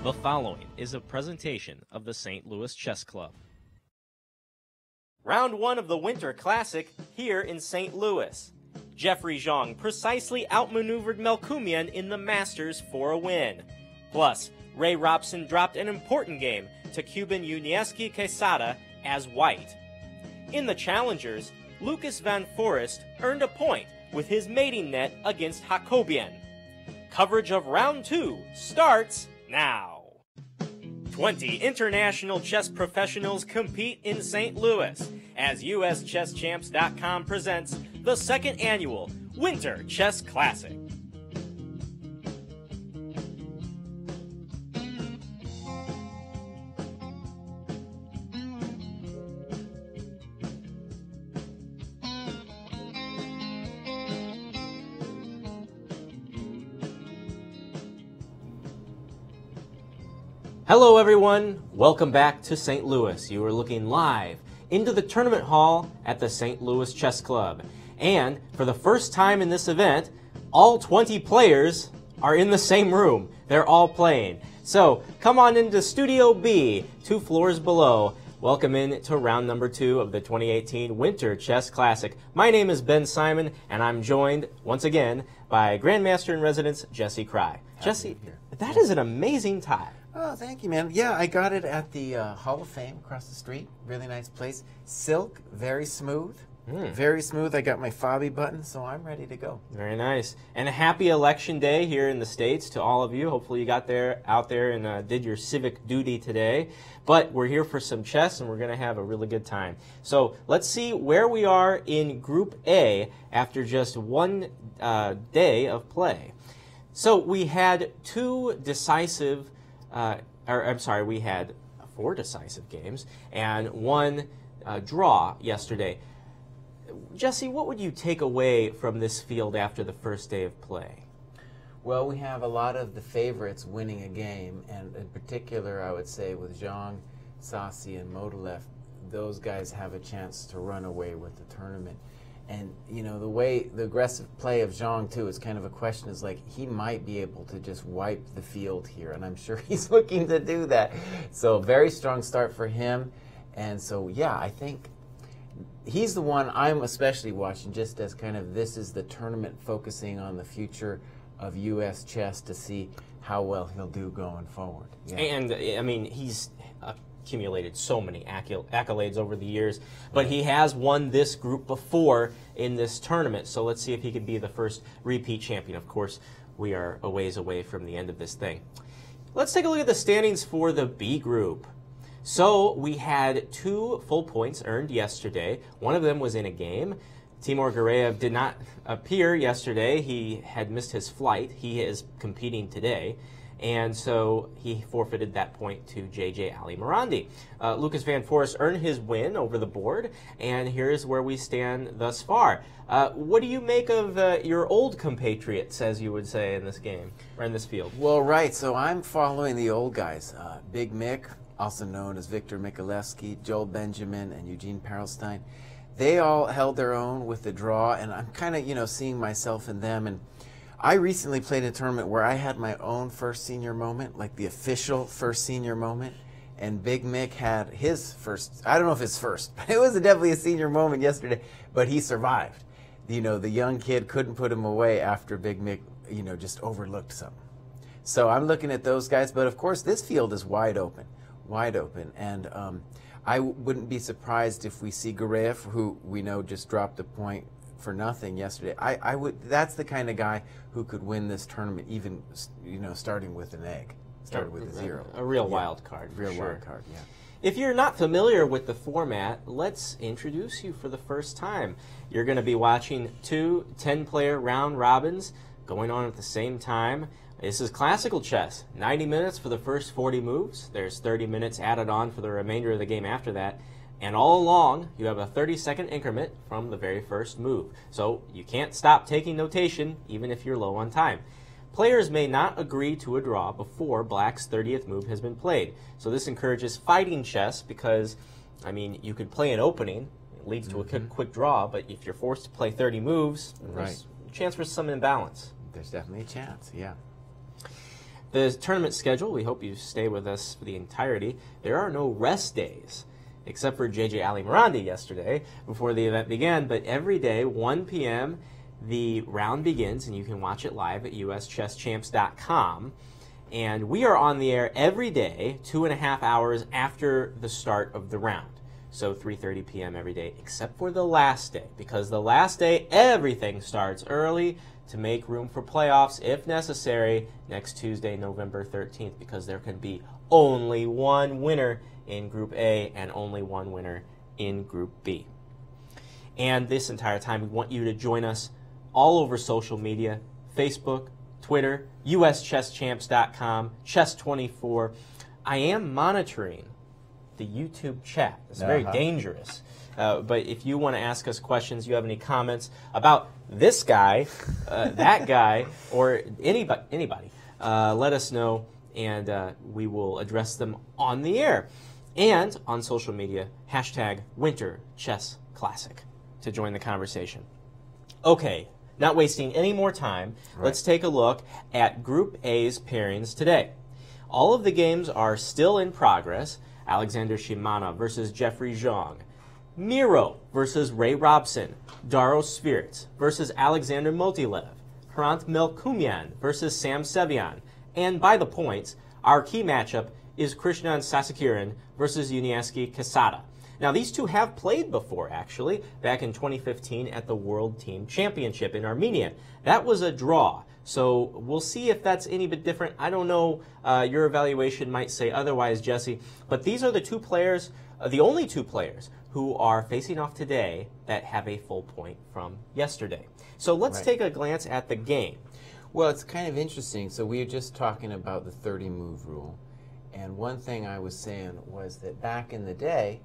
The following is a presentation of the St. Louis Chess Club. Round 1 of the Winter Classic here in St. Louis. Jeffrey Zhang precisely outmaneuvered Melkumian in the Masters for a win. Plus, Ray Robson dropped an important game to Cuban Yunieski Quesada as white. In the Challengers, Lucas Van Forest earned a point with his mating net against Jacobian. Coverage of Round 2 starts now. 20 international chess professionals compete in St. Louis as USChessChamps.com presents the second annual Winter Chess Classic. Hello everyone, welcome back to St. Louis. You are looking live into the tournament hall at the St. Louis Chess Club. And for the first time in this event, all 20 players are in the same room. They're all playing. So come on into Studio B, 2 floors below. Welcome in to round number 2 of the 2018 Winter Chess Classic. My name is Ben Simon, and I'm joined once again by Grandmaster in Residence, Jesse Kraai. Jesse, that is an amazing tie. Oh, thank you, man. Yeah, I got it at the Hall of Fame across the street. Really nice place. Silk, very smooth. Very smooth. I got my fobby button, so I'm ready to go. Very nice. And a happy election day here in the States to all of you. Hopefully you got out there and did your civic duty today. But we're here for some chess, and we're going to have a really good time. So let's see where we are in Group A after just one day of play. So we had we had 4 decisive games and 1 draw yesterday. Jesse, what would you take away from this field after the first day of play? Well, we have a lot of the favorites winning a game, and in particular, I would say with Zhang, Sassi, and Modulev, those guys have a chance to run away with the tournament. And, you know, the aggressive play of Zhang, too, is kind of a question, is like, he might be able to just wipe the field here, and I'm sure he's looking to do that. So, very strong start for him. And so, yeah, I think he's the one I'm especially watching, just as kind of this is the tournament focusing on the future of U.S. chess to see how well he'll do going forward. Yeah. And, I mean, he's accumulated so many accolades over the years, but he has won this group before in this tournament, so let's see if he could be the first repeat champion. Of course, we are a ways away from the end of this thing. Let's take a look at the standings for the B group. So we had 2 full points earned yesterday. One of them was in a game. Timur Gureyev did not appear yesterday. He had missed his flight. He is competing today. And so he forfeited that point to J.J. Ali Morandi. Lucas Van Forest earned his win over the board, and here's where we stand thus far. What do you make of your old compatriots, as you would say, in this game, or in this field? Well, right, so I'm following the old guys. Big Mick, also known as Victor Michalewski, Joel Benjamin, and Eugene Perelstein. They all held their own with the draw, and I'm kind of, you know, seeing myself in them. And I recently played a tournament where I had my own first senior moment, like the official first senior moment, and Big Mick had his first, I don't know if it's first, but it was definitely a senior moment yesterday, but he survived. You know, the young kid couldn't put him away after Big Mick, you know, just overlooked something. So I'm looking at those guys, but of course this field is wide open, and I wouldn't be surprised if we see Gureyev, who we know just dropped a point for nothing yesterday. I would. That's the kind of guy who could win this tournament, even, you know, starting with an egg, started with a 0. A real wild card. Real wild card. Yeah. If you're not familiar with the format, let's introduce you for the first time. You're going to be watching 2 10-player round robins going on at the same time. This is classical chess. 90 minutes for the first 40 moves. There's 30 minutes added on for the remainder of the game after that. And all along, you have a 30-second increment from the very first move. So you can't stop taking notation, even if you're low on time. Players may not agree to a draw before Black's 30th move has been played. So this encourages fighting chess because, I mean, you could play an opening. It leads to a quick draw, but if you're forced to play 30 moves, there's a chance for some imbalance. There's definitely a chance, yeah. The tournament schedule, we hope you stay with us for the entirety. There are no rest days, except for JJ Ali Morandi yesterday before the event began. But every day, 1 p.m., the round begins, and you can watch it live at uschesschamps.com. And we are on the air every day, 2.5 hours after the start of the round. So 3:30 p.m. every day, except for the last day, because the last day, everything starts early to make room for playoffs, if necessary, next Tuesday, November 13th, because there can be only one winner in Group A and only one winner in Group B. And this entire time, we want you to join us all over social media, Facebook, Twitter, uschesschamps.com, Chess24. I am monitoring the YouTube chat. It's very dangerous. But if you want to ask us questions, you have any comments about this guy, that guy, or anybody, let us know, and we will address them on the air. And on social media, hashtag Winter Chess Classic to join the conversation. Okay, not wasting any more time, let's take a look at Group A's pairings today. All of the games are still in progress. Alexander Shimana versus Jeffrey Zhang. Miro versus Ray Robson. Daro Spirits versus Alexander Motilev. Hrant Melkumian versus Sam Sevian. And by the points, our key matchup is Krishnan Sasakiran versus Uniaski Quesada. Now, these two have played before, actually, back in 2015 at the World Team Championship in Armenia. That was a draw. So we'll see if that's any bit different. I don't know. Your evaluation might say otherwise, Jesse. But these are the two players, the only two players, who are facing off today that have a full point from yesterday. So let's take a glance at the game. Well, it's kind of interesting. So we were just talking about the 30-move rule. And one thing I was saying was that back in the day,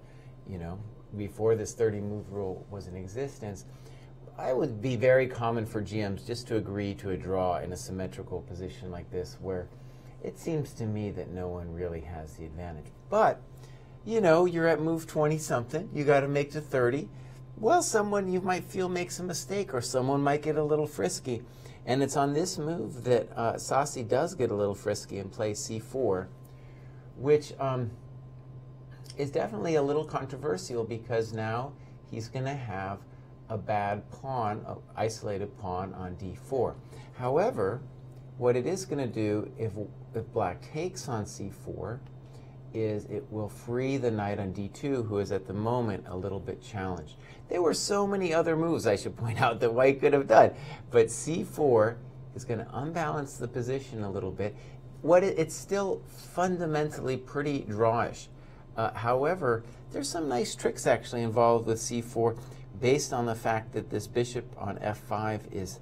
you know, before this 30-move rule was in existence, it would be very common for GMs just to agree to a draw in a symmetrical position like this, where it seems to me that no one really has the advantage. But, you know, you're at move 20-something, you got to make to 30. Well, someone you might feel makes a mistake, or someone might get a little frisky. And it's on this move that Sassi does get a little frisky and plays c4, which is definitely a little controversial, because now he's going to have a bad pawn, an isolated pawn on d4. However, what it is going to do if black takes on c4 is it will free the knight on d2, who is at the moment a little bit challenged. There were so many other moves, I should point out, that white could have done, but c4 is going to unbalance the position a little bit. It's still fundamentally pretty drawish. However, there's some nice tricks actually involved with c4, based on the fact that this bishop on f5 is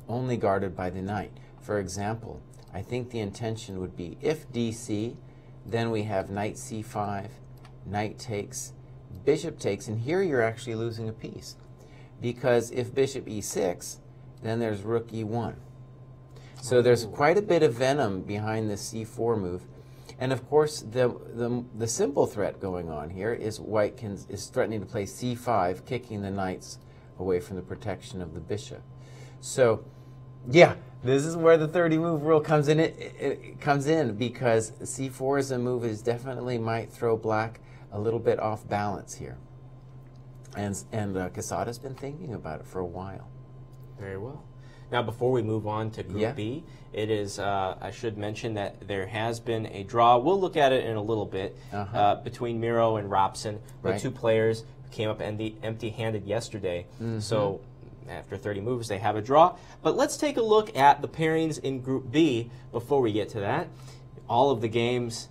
only guarded by the knight. For example, I think the intention would be if dc, then we have knight c5, knight takes, bishop takes, and here you're actually losing a piece. Because if bishop e6, then there's rook e1. So there's quite a bit of venom behind this c4 move. And of course, the simple threat going on here is white is threatening to play c5, kicking the knights away from the protection of the bishop. So, yeah, this is where the 30-move rule comes in. It comes in because c4 as a move is definitely might throw black a little bit off balance here. And Quesada's been thinking about it for a while. Very well. Now, before we move on to Group B, it is, I should mention that there has been a draw. We'll look at it in a little bit, between Miro and Robson, the two players who came up empty-handed yesterday. So after 30 moves, they have a draw. But let's take a look at the pairings in Group B before we get to that. All of the games,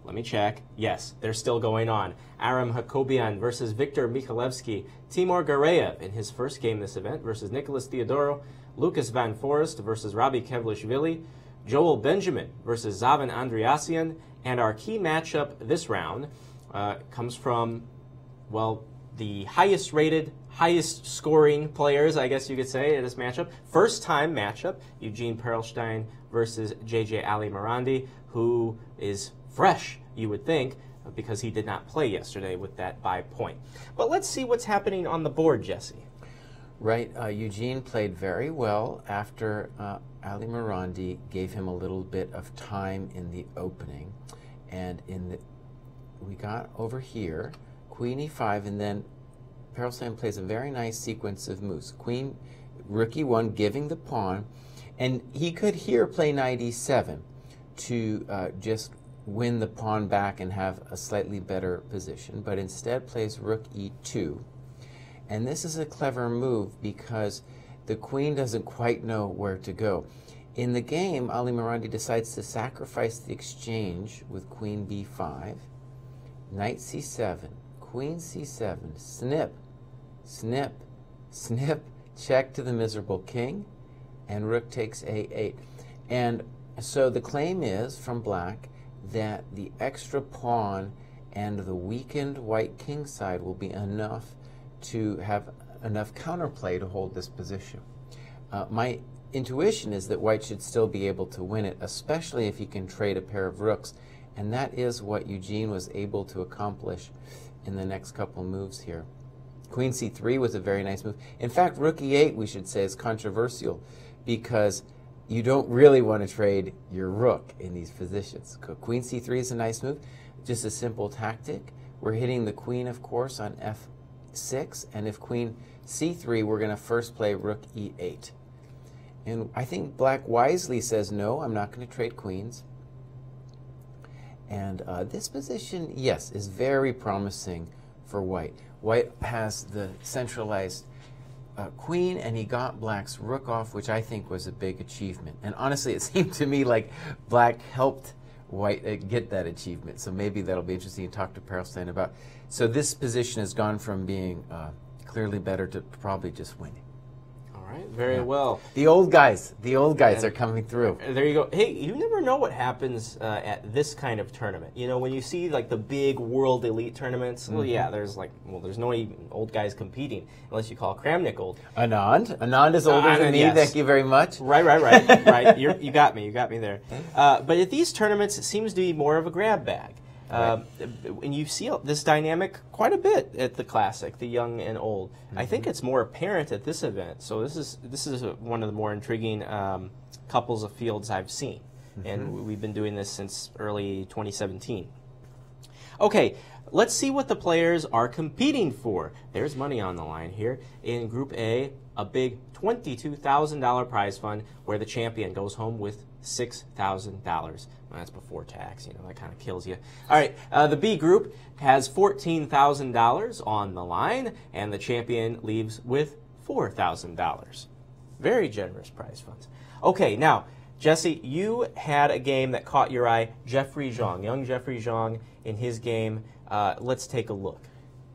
let me check. Yes, they're still going on. Aram Hakobian versus Viktor Mikhailevsky. Timur Gareev in his first game this event versus Nicholas Theodorou. Lucas Van Forest versus Robbie Kevlishvili, Joel Benjamin versus Zavan Andreassian, and our key matchup this round comes from, well, the highest rated, highest scoring players, I guess you could say, in this matchup. First time matchup, Eugene Perelstein versus JJ Ali Morandi, who is fresh, you would think, because he did not play yesterday with that 5 point. But let's see what's happening on the board, Jesse. Right. Eugene played very well after Ali Morandi gave him a little bit of time in the opening. And we got over here, Queen E5, and then Perelstein plays a very nice sequence of moves. Queen, Rook E1, giving the pawn, and he could here play Knight E7 to just win the pawn back and have a slightly better position, but instead plays Rook E2. And this is a clever move because the queen doesn't quite know where to go. In the game, Ali Morandi decides to sacrifice the exchange with Queen B5, Knight C7, Queen C7, snip, snip, snip, check to the miserable king, and Rook takes A8. And so the claim is, from Black, that the extra pawn and the weakened white king side will be enough to have enough counterplay to hold this position. My intuition is that white should still be able to win it, especially if he can trade a pair of rooks, and that is what Eugene was able to accomplish in the next couple moves here. Queen C3 was a very nice move. In fact, Rook E8, we should say, is controversial because you don't really want to trade your rook in these positions. Queen C3 is a nice move, just a simple tactic. We're hitting the queen, of course, on F6, and if Queen C3, we're going to first play Rook E8. And I think Black wisely says, no, I'm not going to trade queens. And this position, yes, is very promising for White. White has the centralized queen, and he got Black's rook off, which I think was a big achievement. And honestly, it seemed to me like Black helped White get that achievement. So maybe that'll be interesting to talk to Perelstein about. So this position has gone from being clearly better to probably just winning. All right, very well. The old guys are coming through. There you go. Hey, you never know what happens at this kind of tournament. You know, when you see like the big world elite tournaments, well, yeah, there's no even old guys competing unless you call Kramnik old. Anand is older than me. Yes. Thank you very much. Right. Right. You got me there. But at these tournaments, it seems to be more of a grab bag. And you see this dynamic quite a bit at the Classic, the young and old. I think it's more apparent at this event. So this is one of the more intriguing couples of fields I've seen, and we've been doing this since early 2017. Okay, let's see what the players are competing for. There's money on the line here in Group A, a big $22,000 prize fund where the champion goes home with $6,000. Well, that's before tax, that kind of kills you. All right, the B group has $14,000 on the line, and the champion leaves with $4,000. Very generous prize funds. Okay, now, Jesse, you had a game that caught your eye, Jeffrey Zhang, young Jeffrey Zhang in his game. Let's take a look.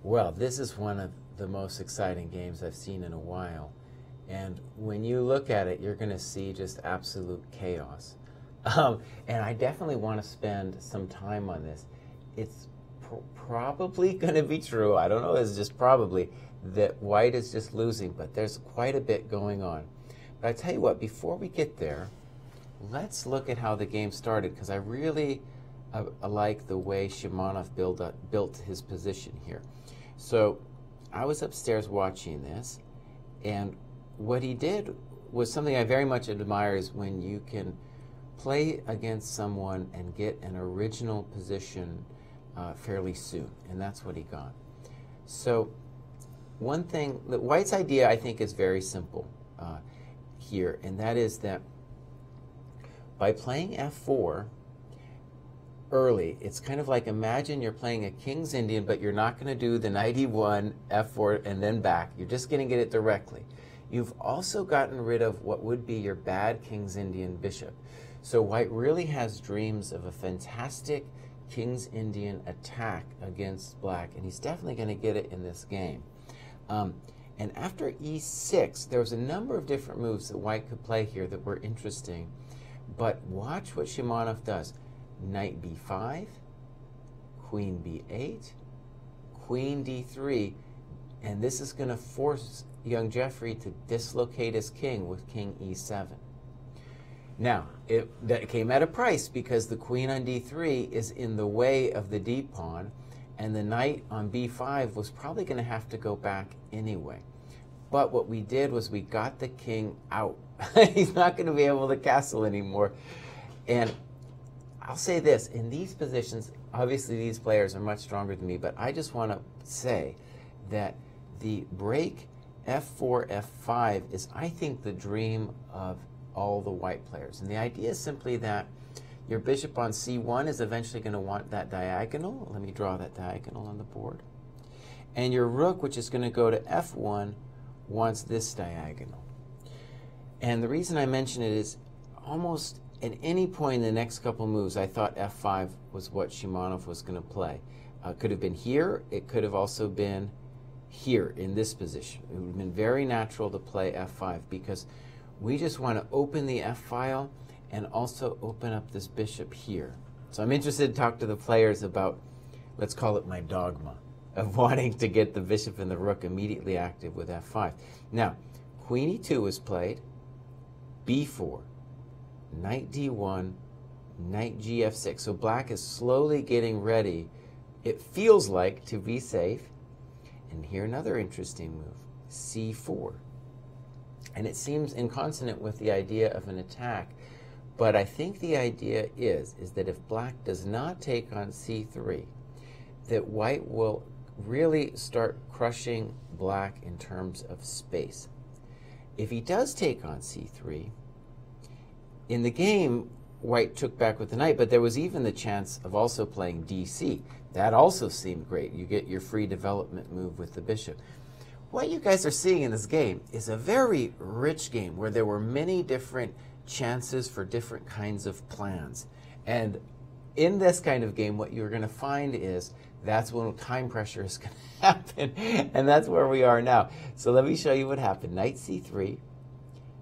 Well, this is one of the most exciting games I've seen in a while. And when you look at it, you're going to see just absolute chaos. And I definitely want to spend some time on this. It's probably going to be true, I don't know, it's just probably, that White is just losing, but there's quite a bit going on. But I tell you what, before we get there, let's look at how the game started, because I really like the way Shimonov built his position here. So I was upstairs watching this, and what he did was something I very much admire, is when you can play against someone and get an original position fairly soon, and that's what he got. So one thing, White's idea I think is very simple here, and that is that by playing F4 early, it's kind of like, imagine you're playing a King's Indian, but you're not going to do the Knight E1, F4, and then back. You're just going to get it directly. You've also gotten rid of what would be your bad King's Indian bishop. So White really has dreams of a fantastic King's Indian attack against Black, and he's definitely going to get it in this game. And after E6, there was a number of different moves that White could play here that were interesting. But watch what Shimonov does. Knight B5, Queen B8, Queen D3, and this is going to force young Jeffrey to dislocate his king with King E7. Now, that came at a price, because the queen on D3 is in the way of the D pawn, and the knight on B5 was probably going to have to go back anyway. But what we did was we got the king out. He's not going to be able to castle anymore. And I'll say this, in these positions, obviously these players are much stronger than me, but I just want to say that the break f4, f5 is, I think, the dream of all the white players. And the idea is simply that your bishop on c1 is eventually going to want that diagonal. Let me draw that diagonal on the board. And your rook, which is going to go to f1, wants this diagonal. And the reason I mention it is almost at any point in the next couple moves, I thought f5 was what Shimonov was going to play. It could have been here. It could have also been here in this position. It would have been very natural to play f5 because we just want to open the f file and also open up this bishop here. So I'm interested to talk to the players about, let's call it my dogma, of wanting to get the bishop and the rook immediately active with f5. Now, queen e2 was played, b4, knight d1, knight gf6. So black is slowly getting ready, it feels like, to be safe. And here another interesting move, c4. And it seems inconsonant with the idea of an attack, but I think the idea is that if black does not take on c3, that white will really start crushing black in terms of space. If he does take on c3, in the game, white took back with the knight, but there was even the chance of also playing dc. That also seemed great. You get your free development move with the bishop. What you guys are seeing in this game is a very rich game where there were many different chances for different kinds of plans. And in this kind of game, what you're going to find is that's when time pressure is going to happen. And that's where we are now. So let me show you what happened. Knight c3,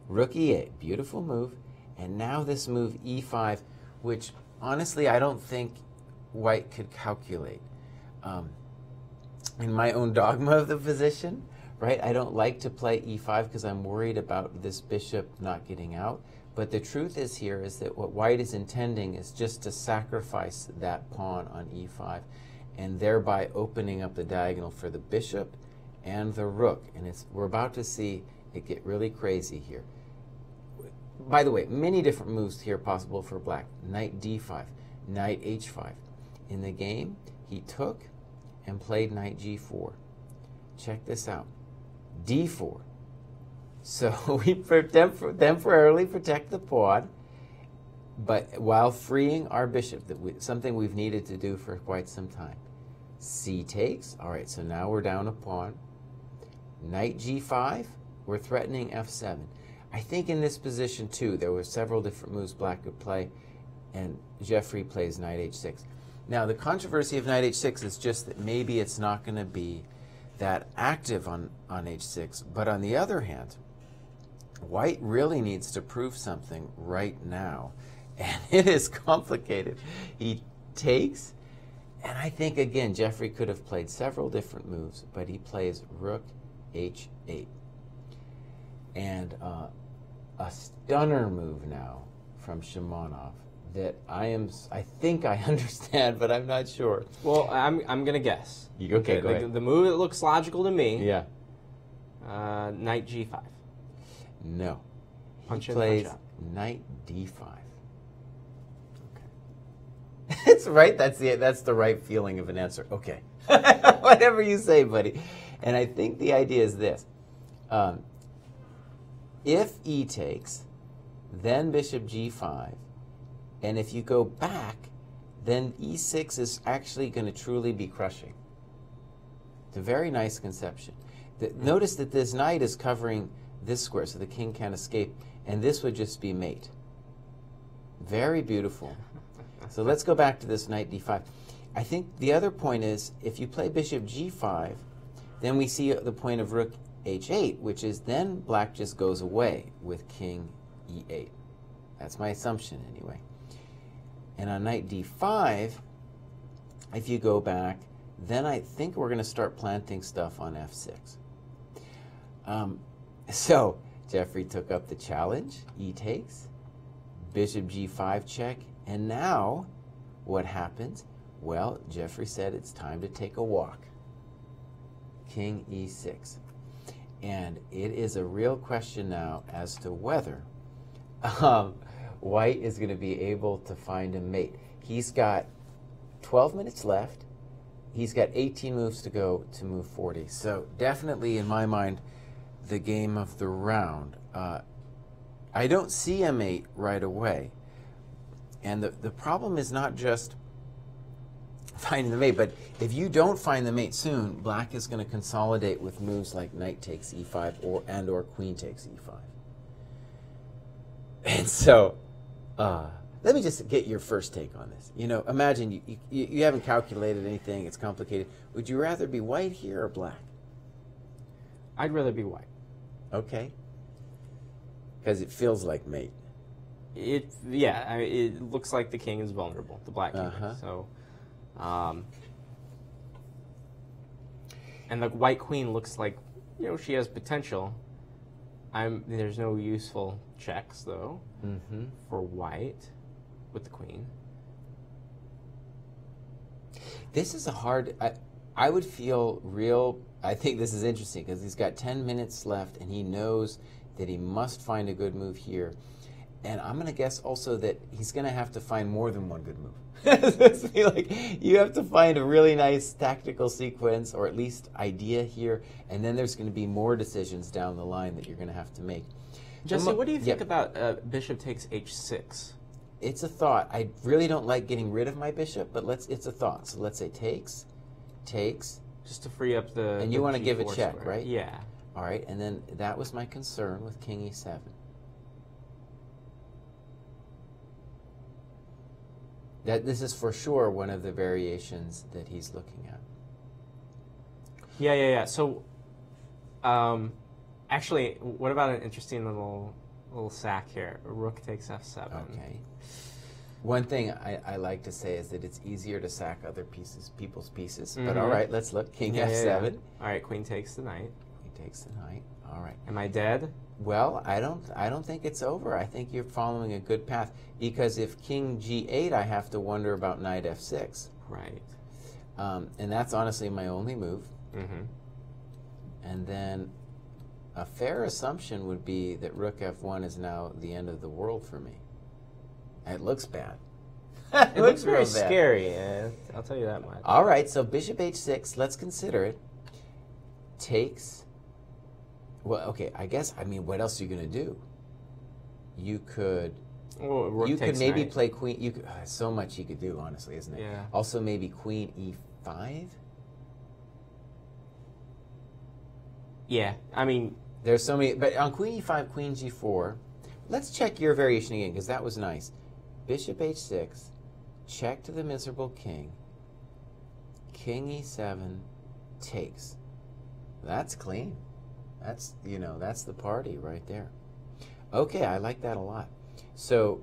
rook e8, beautiful move. And now this move e5, which honestly I don't think white could calculate. In my own dogma of the position, right, I don't like to play e5 because I'm worried about this bishop not getting out. But the truth is here is that what white is intending is just to sacrifice that pawn on e5 and thereby opening up the diagonal for the bishop and the rook. And we're about to see it get really crazy here. By the way, many different moves here possible for black. Knight d5, knight h5. In the game, he took and played knight g4. Check this out. d4. So we temporarily protect the pawn, but while freeing our bishop, something we've needed to do for quite some time. C takes. All right, so now we're down a pawn. Knight g5. We're threatening f7. I think in this position, too, there were several different moves black could play, and Jeffrey plays knight h6. Now, the controversy of knight h6 is just that maybe it's not going to be that active on h6. But on the other hand, white really needs to prove something right now, and it is complicated. He takes, and I think, again, Jeffrey could have played several different moves, but he plays rook h8. And a stunner move now from Shimonov that I think I understand, but I'm not sure. Well, I'm going to guess. Okay, go ahead. The move that looks logical to me. Yeah. Knight g5. No. Punch he in, plays punch out. knight d5. Okay. It's right. That's the right feeling of an answer. Okay. Whatever you say, buddy. And I think the idea is this. If e takes, then bishop g5, and if you go back, then e6 is actually going to truly be crushing. It's a very nice conception. Notice that this knight is covering this square, so the king can't escape, and this would just be mate. Very beautiful. So let's go back to this knight d5. I think the other point is, if you play bishop g5, then we see the point of rook h8, which is then black just goes away with king e8. That's my assumption anyway. And on knight d5, if you go back, then I think we're going to start planting stuff on f6. So Jeffrey took up the challenge. E takes, bishop g5 check, and now what happens? Well, Jeffrey said it's time to take a walk. King e6. And it is a real question now as to whether White is going to be able to find a mate. He's got 12 minutes left. He's got 18 moves to go to move 40. So definitely, in my mind, the game of the round. I don't see a mate right away. And the problem is not just finding the mate, but if you don't find the mate soon, black is going to consolidate with moves like knight takes e5 or queen takes e5. And so, let me just get your first take on this. You know, imagine you haven't calculated anything, it's complicated. Would you rather be white here or black? I'd rather be white. Okay. Because it feels like mate. It looks like the king is vulnerable, the black king. So, and the white queen looks like, you know, she has potential. There's no useful checks though for white with the queen. This is a hard. I would feel real. I think this is interesting because he's got 10 minutes left and he knows that he must find a good move here. And I'm going to guess also that he's going to have to find more than one good move. Like, you have to find a really nice tactical sequence or at least idea here, and then there's going to be more decisions down the line that you're going to have to make. Jesse, what do you think about bishop takes h6? It's a thought. I really don't like getting rid of my bishop, but it's a thought. So let's say takes. Just to free up the And you want to give a check, square. right? Yeah. All right, and then that was my concern with king e7. This is for sure one of the variations that he's looking at. Yeah. So, actually, what about an interesting little sack here? Rook takes f7. Okay. One thing I like to say is that it's easier to sack other people's pieces. But all right, let's look. King f7. Yeah. All right, queen takes the knight. Queen takes the knight. All right. Am I dead? Well, I don't think it's over. I think you're following a good path because if king g8, I have to wonder about knight f6. Right. And that's honestly my only move. And then a fair assumption would be that rook f1 is now the end of the world for me. It looks bad. It looks very scary. I'll tell you that much. All right, so bishop h6. Let's consider it. Takes. Well, okay. I mean, what else are you going to do? You could. Well, you could maybe knight. play queen. You could, so much you could do, honestly, isn't it? Yeah. Also, maybe queen e5. Yeah. I mean, there's so many. But on queen e5, queen g4. Let's check your variation again because that was nice. Bishop h6. Check to the miserable king. King e7 takes. That's clean. That's, you know, that's the party right there. Okay, I like that a lot. So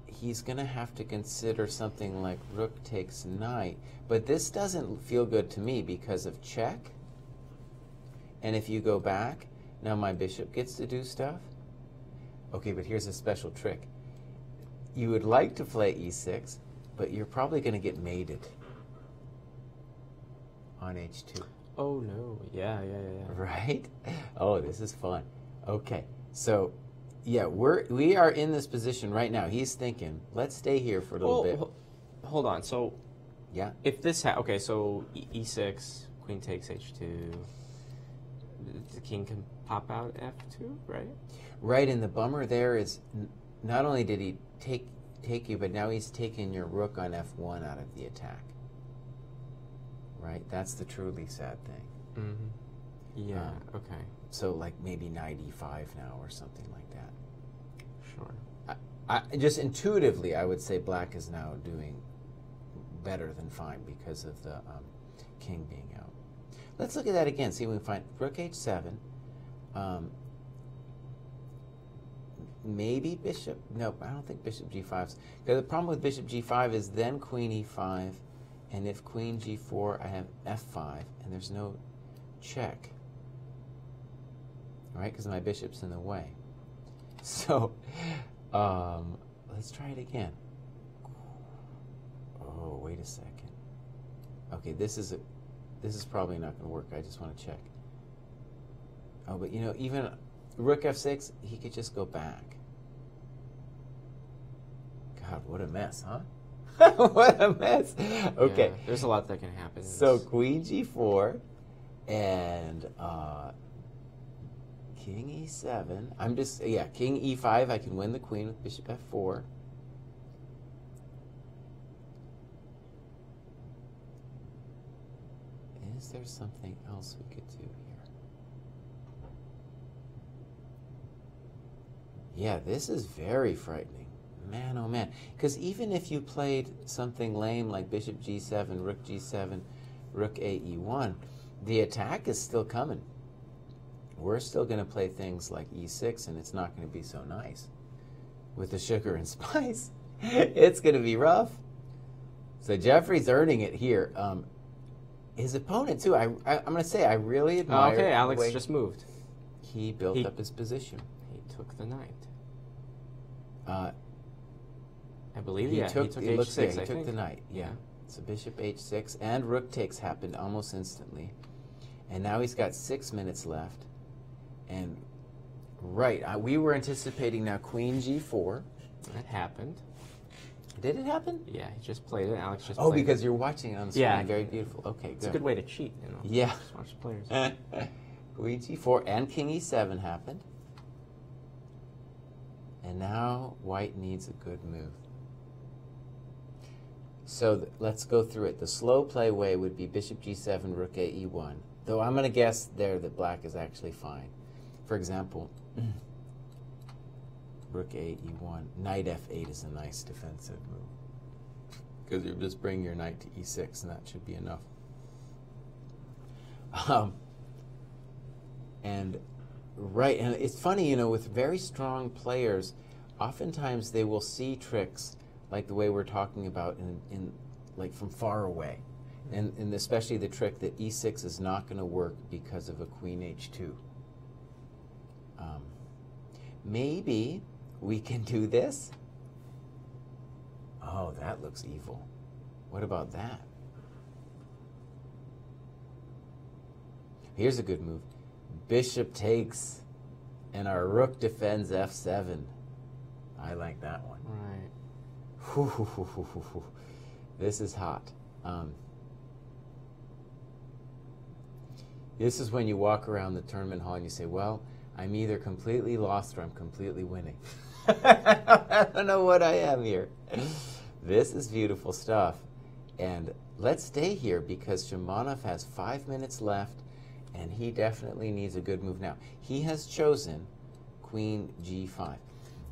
he's going to have to consider something like rook takes knight. But this doesn't feel good to me because of check. And if you go back, now my bishop gets to do stuff. Okay, but here's a special trick. You would like to play e6, but you're probably going to get mated on h2. oh no. Yeah. Right? Oh, this is fun. Okay, so yeah, we are in this position right now. He's thinking, let's stay here for a little bit. Hold on. So, Yeah. if this okay, so e6, queen takes h2. The king can pop out f2, right? Right, and the bummer there is not only did he take you, but now he's taken your rook on f1 out of the attack. Right? That's the truly sad thing. Yeah, okay. So like maybe knight e5 now or something like that. Sure. I just intuitively, I would say black is now doing better than fine because of the king being out. Let's look at that again. See if we can find rook h7. Maybe bishop. No, I don't think bishop g5. Because the problem with bishop g5 is then queen e5, and if queen g4, I have f5, and there's no check. All right, because my bishop's in the way. So let's try it again. Oh, wait a second. Okay, this is probably not going to work. I just want to check. Oh, but you know, even rook f6, he could just go back. God, what a mess, huh? What a mess. Okay. Yeah, there's a lot that can happen. So queen g4 and king e7. I'm just, yeah, king e5. I can win the queen with bishop f4. Is there something else we could do here? Yeah, this is very frightening. Man, oh man. Because even if you played something lame like bishop g7, rook g7, rook a e1, the attack is still coming. We're still going to play things like e6, and it's not going to be so nice. With the sugar and spice, it's going to be rough. So Jeffrey's earning it here. His opponent, too, I'm going to say, I really admire okay, the Alex way just moved. he built up his position. He took the knight. I believe, he took it h6, looks like he I took think. the knight, yeah. So bishop h6 and rook takes happened almost instantly. And now he's got 6 minutes left. And, right, we were anticipating now queen g4. That happened. Did it happen? Yeah, he just played it. Alex just Oh, played because it. you're watching it on the screen. Yeah. Very beautiful. Okay, It's a good. good way to cheat, you know. Yeah. Just watch the players. Queen g4 and king e7 happened. And now white needs a good move. So let's go through it. The slow play way would be bishop g7, rook a e1. Though I'm going to guess there that black is actually fine. For example, rook a e1. Knight f8 is a nice defensive move. Because you just bring your knight to e6, and that should be enough. Right, and it's funny, you know, with very strong players, oftentimes they will see tricks like the way we're talking about in like from far away. And especially the trick that e6 is not going to work because of a queen h2. Maybe we can do this. Oh, that looks evil. What about that? Here's a good move. Bishop takes, and our rook defends f7. I like that one. Right. This is hot. This is when you walk around the tournament hall and you say, well, I'm either completely lost or I'm completely winning. I don't know what I am here. This is beautiful stuff. And let's stay here because Shimonov has 5 minutes left and he definitely needs a good move now. He has chosen queen g5.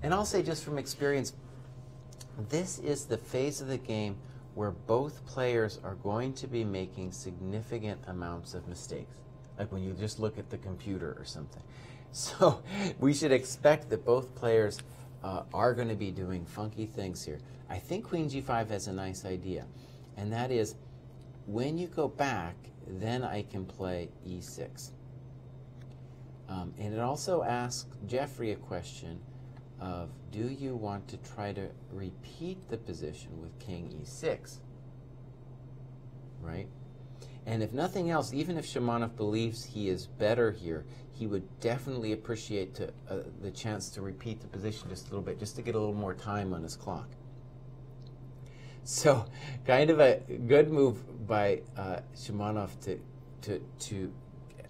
And I'll say just from experience, this is the phase of the game where both players are going to be making significant amounts of mistakes. Like when you just look at the computer or something. So we should expect that both players are going to be doing funky things here. I think queen g5 has a nice idea. And that is, when you go back, then I can play e6. And it also asks Jeffrey a question of, do you want to try to repeat the position with king e6? Right? And if nothing else, even if Shimonov believes he is better here, he would definitely appreciate the chance to repeat the position just a little bit, just to get a little more time on his clock. So, kind of a good move by Shimonov to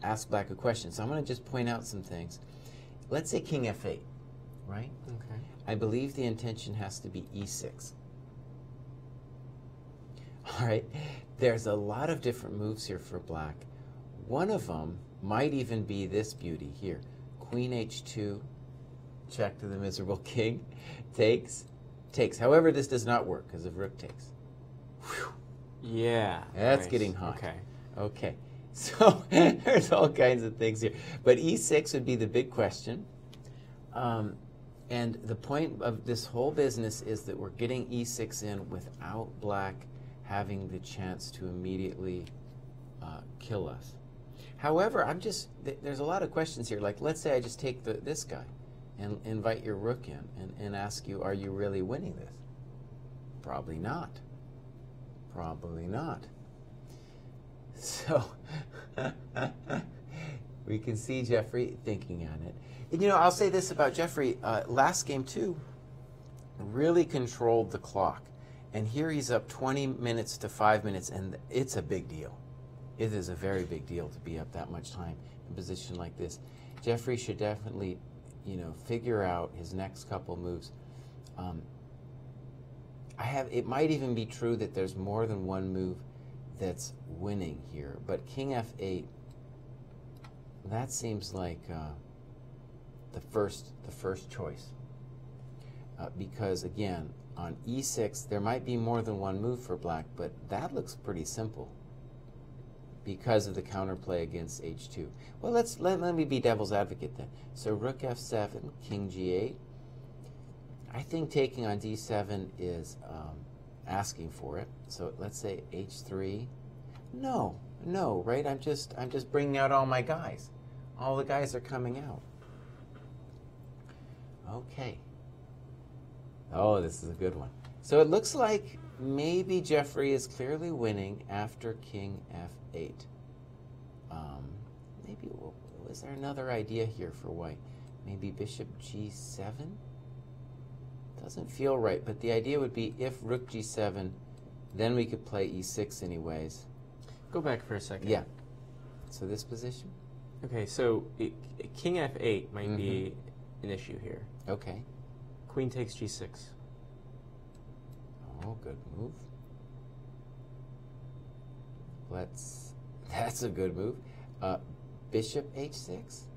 ask Black a question. So I'm going to just point out some things. Let's say king f8, right? Okay. I believe the intention has to be e6. All right. There's a lot of different moves here for Black. One of them might even be this beauty here. Queen h2, check to the miserable king, takes. However, this does not work because of rook takes. Whew. Yeah. That's nice. getting hot. Okay. Okay. So there's all kinds of things here. But e6 would be the big question. And the point of this whole business is that we're getting e6 in without Black having the chance to immediately kill us. However, there's a lot of questions here. Like, let's say I just take this guy and invite your rook in and ask you, are you really winning this? Probably not. Probably not. So We can see Jeffrey thinking on it. And, I'll say this about Jeffrey. Last game, too, really controlled the clock. And here he's up 20 minutes to 5 minutes, and it's a big deal. It is a very big deal to be up that much time in a position like this. Jeffrey should definitely, figure out his next couple moves. It might even be true that there's more than one move that's winning here, but King F8, that seems like the first choice, because again on E6 there might be more than one move for black, but that looks pretty simple because of the counterplay against H2. Well, let me be devil's advocate then. So Rook F7, King G8. I think taking on D7 is asking for it. So let's say H3. No, right? I'm just bringing out all my guys. All the guys are coming out. Okay. Oh, this is a good one. So it looks like maybe Jeffrey is clearly winning after King F8. Maybe, was there another idea here for white? Maybe Bishop G7? Doesn't feel right, but the idea would be if Rook G7, then we could play E6 anyways. Go back for a second. Yeah. So this position? Okay, so King F8 might be an issue here. Okay. Queen takes G6. Oh, good move. That's a good move. Bishop H6.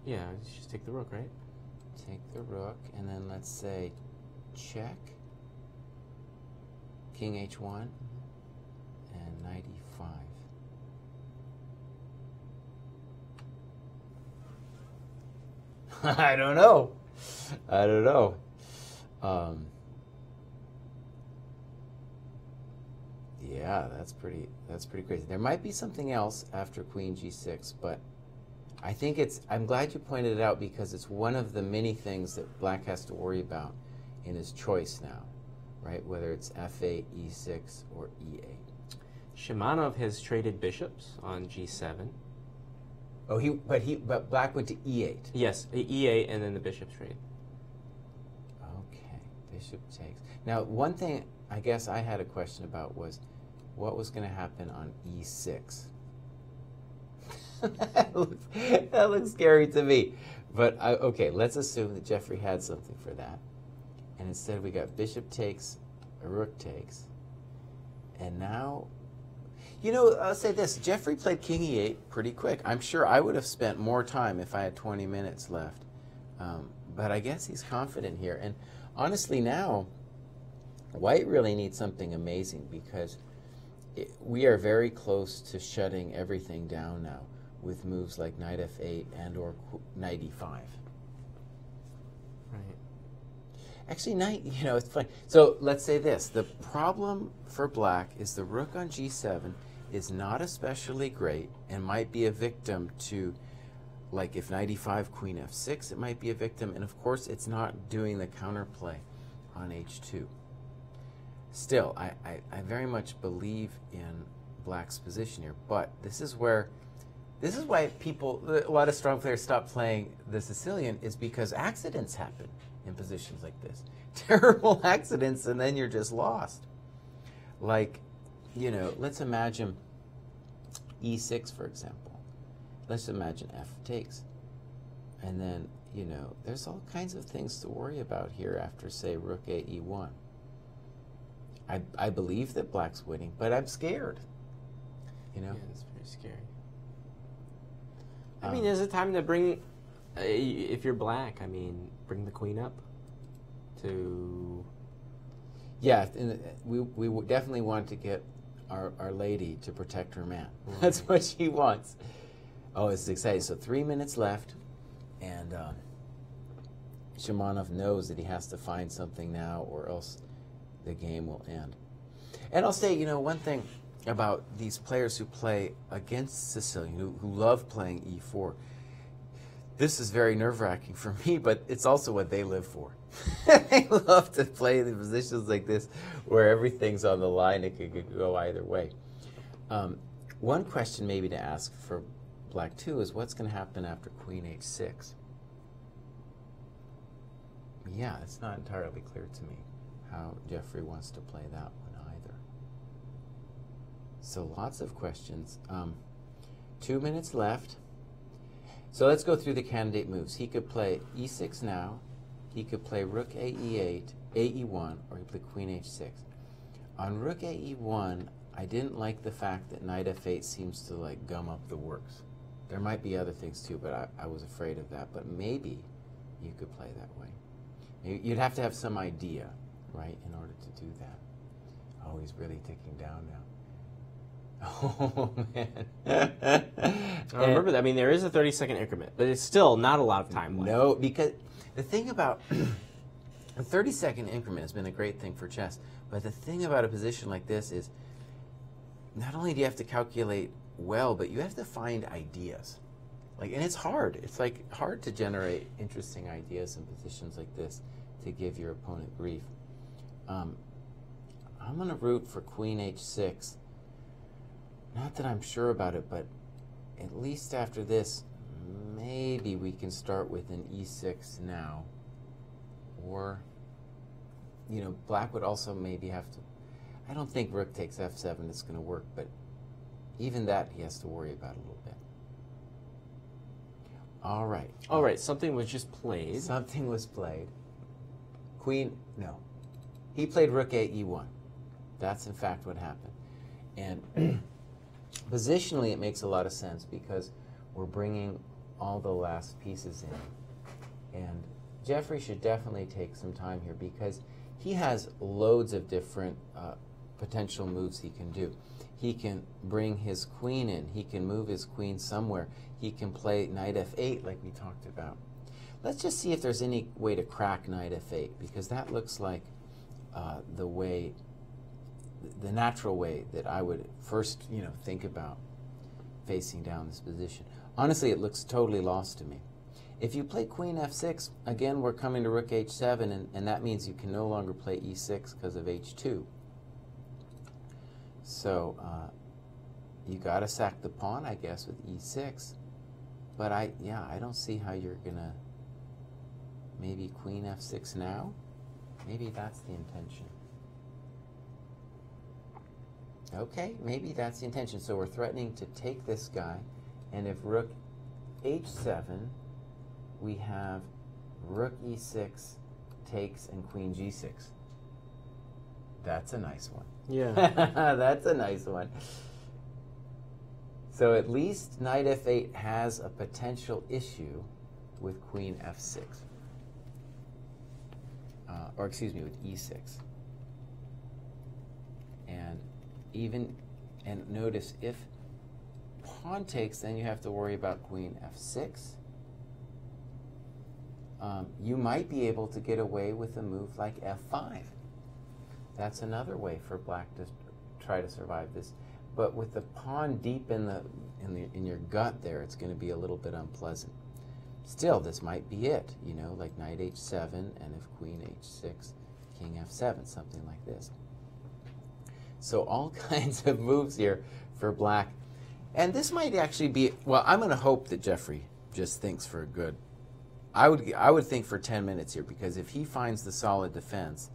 Yeah, just take the rook, right? Take the rook, and then let's say check. King H1 and knight E5. I don't know. Yeah, that's pretty crazy. There might be something else after Queen G6, but I think I'm glad you pointed it out because it's one of the many things that black has to worry about in his choice now, right? Whether it's F8, E6, or E8. Shimanov has traded bishops on G7. Oh, but black went to E8. Yes, E8 and then the bishop trade. Okay, bishop takes. Now, one thing I guess I had a question about was what was going to happen on E6. That looks scary to me. But, okay, let's assume that Jeffrey had something for that. And instead we got bishop takes, a rook takes. And now, I'll say this. Jeffrey played King E8 pretty quick. I'm sure I would have spent more time if I had 20 minutes left. But I guess he's confident here. And honestly now, white really needs something amazing because we are very close to shutting everything down now with moves like knight F8 and or knight E5. Right. Actually, knight, it's funny. So let's say this. The problem for black is the rook on G7 is not especially great and might be a victim to, like if knight E5, queen F6, it might be a victim. And of course, it's not doing the counterplay on H2. Still, I very much believe in black's position here, but this is why a lot of strong players stop playing the Sicilian is because accidents happen in positions like this. Terrible accidents, and then you're just lost. Like, let's imagine E6, for example. Let's imagine F takes. And then, there's all kinds of things to worry about here after, say, rook A, E1. I believe that black's winning, but I'm scared. Yeah, it's very scary. I mean, is it time to bring, if you're black, bring the queen up to... Yeah, we definitely want to get our lady to protect her man. Right. That's what she wants. Oh, it's exciting. So 3 minutes left, and Shimanov knows that he has to find something now or else the game will end. And I'll say, one thing about these players who play against Sicilian, who love playing E4, this is very nerve-wracking for me, but it's also what they live for. They love to play the positions like this where everything's on the line. It could go either way. One question maybe to ask for black too is what's going to happen after queen h6? Yeah, it's not entirely clear to me how Jeffrey wants to play that one either. So lots of questions. 2 minutes left. So let's go through the candidate moves. He could play e6 now. He could play rook a e8, a e1, or he could play queen h6. On rook a e1, I didn't like the fact that knight f8 seems to like gum up the works. There might be other things too, but I was afraid of that. But maybe you could play that way. You'd have to have some idea, right, in order to do that. Oh, he's really ticking down now. Oh, man. Remember that. I mean, there is a 30-second increment, but it's still not a lot of time left. No, because the thing about a 30-second increment has been a great thing for chess, but the thing about a position like this is not only do you have to calculate well, but you have to find ideas. Like, and it's hard. It's like hard to generate interesting ideas in positions like this to give your opponent grief. I'm going to root for queen h6. Not that I'm sure about it, but at least after this, maybe we can start with an e6 now. Or, you know, black would also maybe have to, I don't think rook takes f7 is going to work, but even that he has to worry about a little bit. All right. All right, something was just played. Something was played. Queen, no. He played rook a e1. That's in fact what happened. And positionally, it makes a lot of sense because we're bringing all the last pieces in. And Jeffrey should definitely take some time here because he has loads of different potential moves he can do. He can bring his queen in. He can move his queen somewhere. He can play knight f8 like we talked about. Let's just see if there's any way to crack knight f8 because that looks like the way, the natural way that I would first, you know, think about facing down this position. Honestly, it looks totally lost to me. If you play queen f6, again, we're coming to rook h7, and that means you can no longer play e6 because of h2. So you got to sack the pawn, I guess, with e6. But I don't see how you're going to maybe queen f6 now. Maybe that's the intention. Okay, maybe that's the intention. So we're threatening to take this guy, and if rook h7, we have rook e6 takes and queen g6. That's a nice one. Yeah. That's a nice one. So at least knight f8 has a potential issue with queen f6. Or excuse me, with e6. And notice if pawn takes, then you have to worry about queen f6. You might be able to get away with a move like f5. That's another way for black to try to survive this. But with the pawn deep in your gut there, it's going to be a little bit unpleasant. Still, this might be it, you know, like knight h7, and if queen h6, king f7, something like this. So all kinds of moves here for black. And this might actually be, well, I'm going to hope that Jeffrey just thinks for a good, I would think for 10 minutes here, because if he finds the solid defense,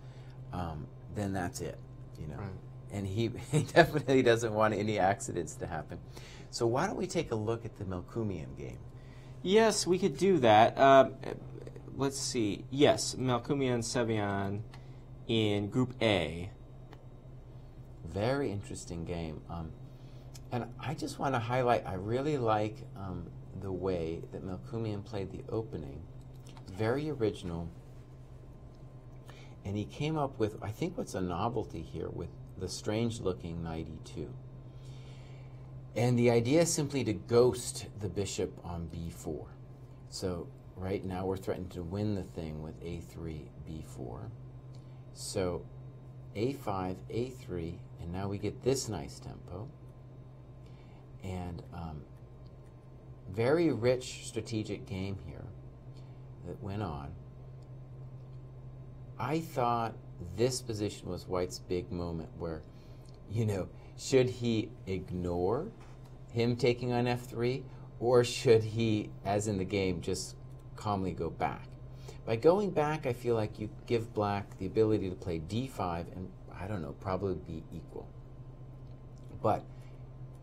then that's it, you know. Right. And he definitely doesn't want any accidents to happen. So why don't we take a look at the Melkumian game? Yes, we could do that. Let's see. Yes, Melkumian Sevian in Group A. Very interesting game. And I just want to highlight, I really like the way that Melkumian played the opening. Very original. And he came up with, I think what's a novelty here, with the strange-looking knight e2. And the idea is simply to ghost the bishop on b4. So right now we're threatening to win the thing with a3, b4. So a5, a3, and now we get this nice tempo. And very rich strategic game here that went on. I thought this position was White's big moment where, should he ignore him taking on f3, or should he, as in the game, just calmly go back? By going back, I feel like you give Black the ability to play d5 and, I don't know, probably be equal. But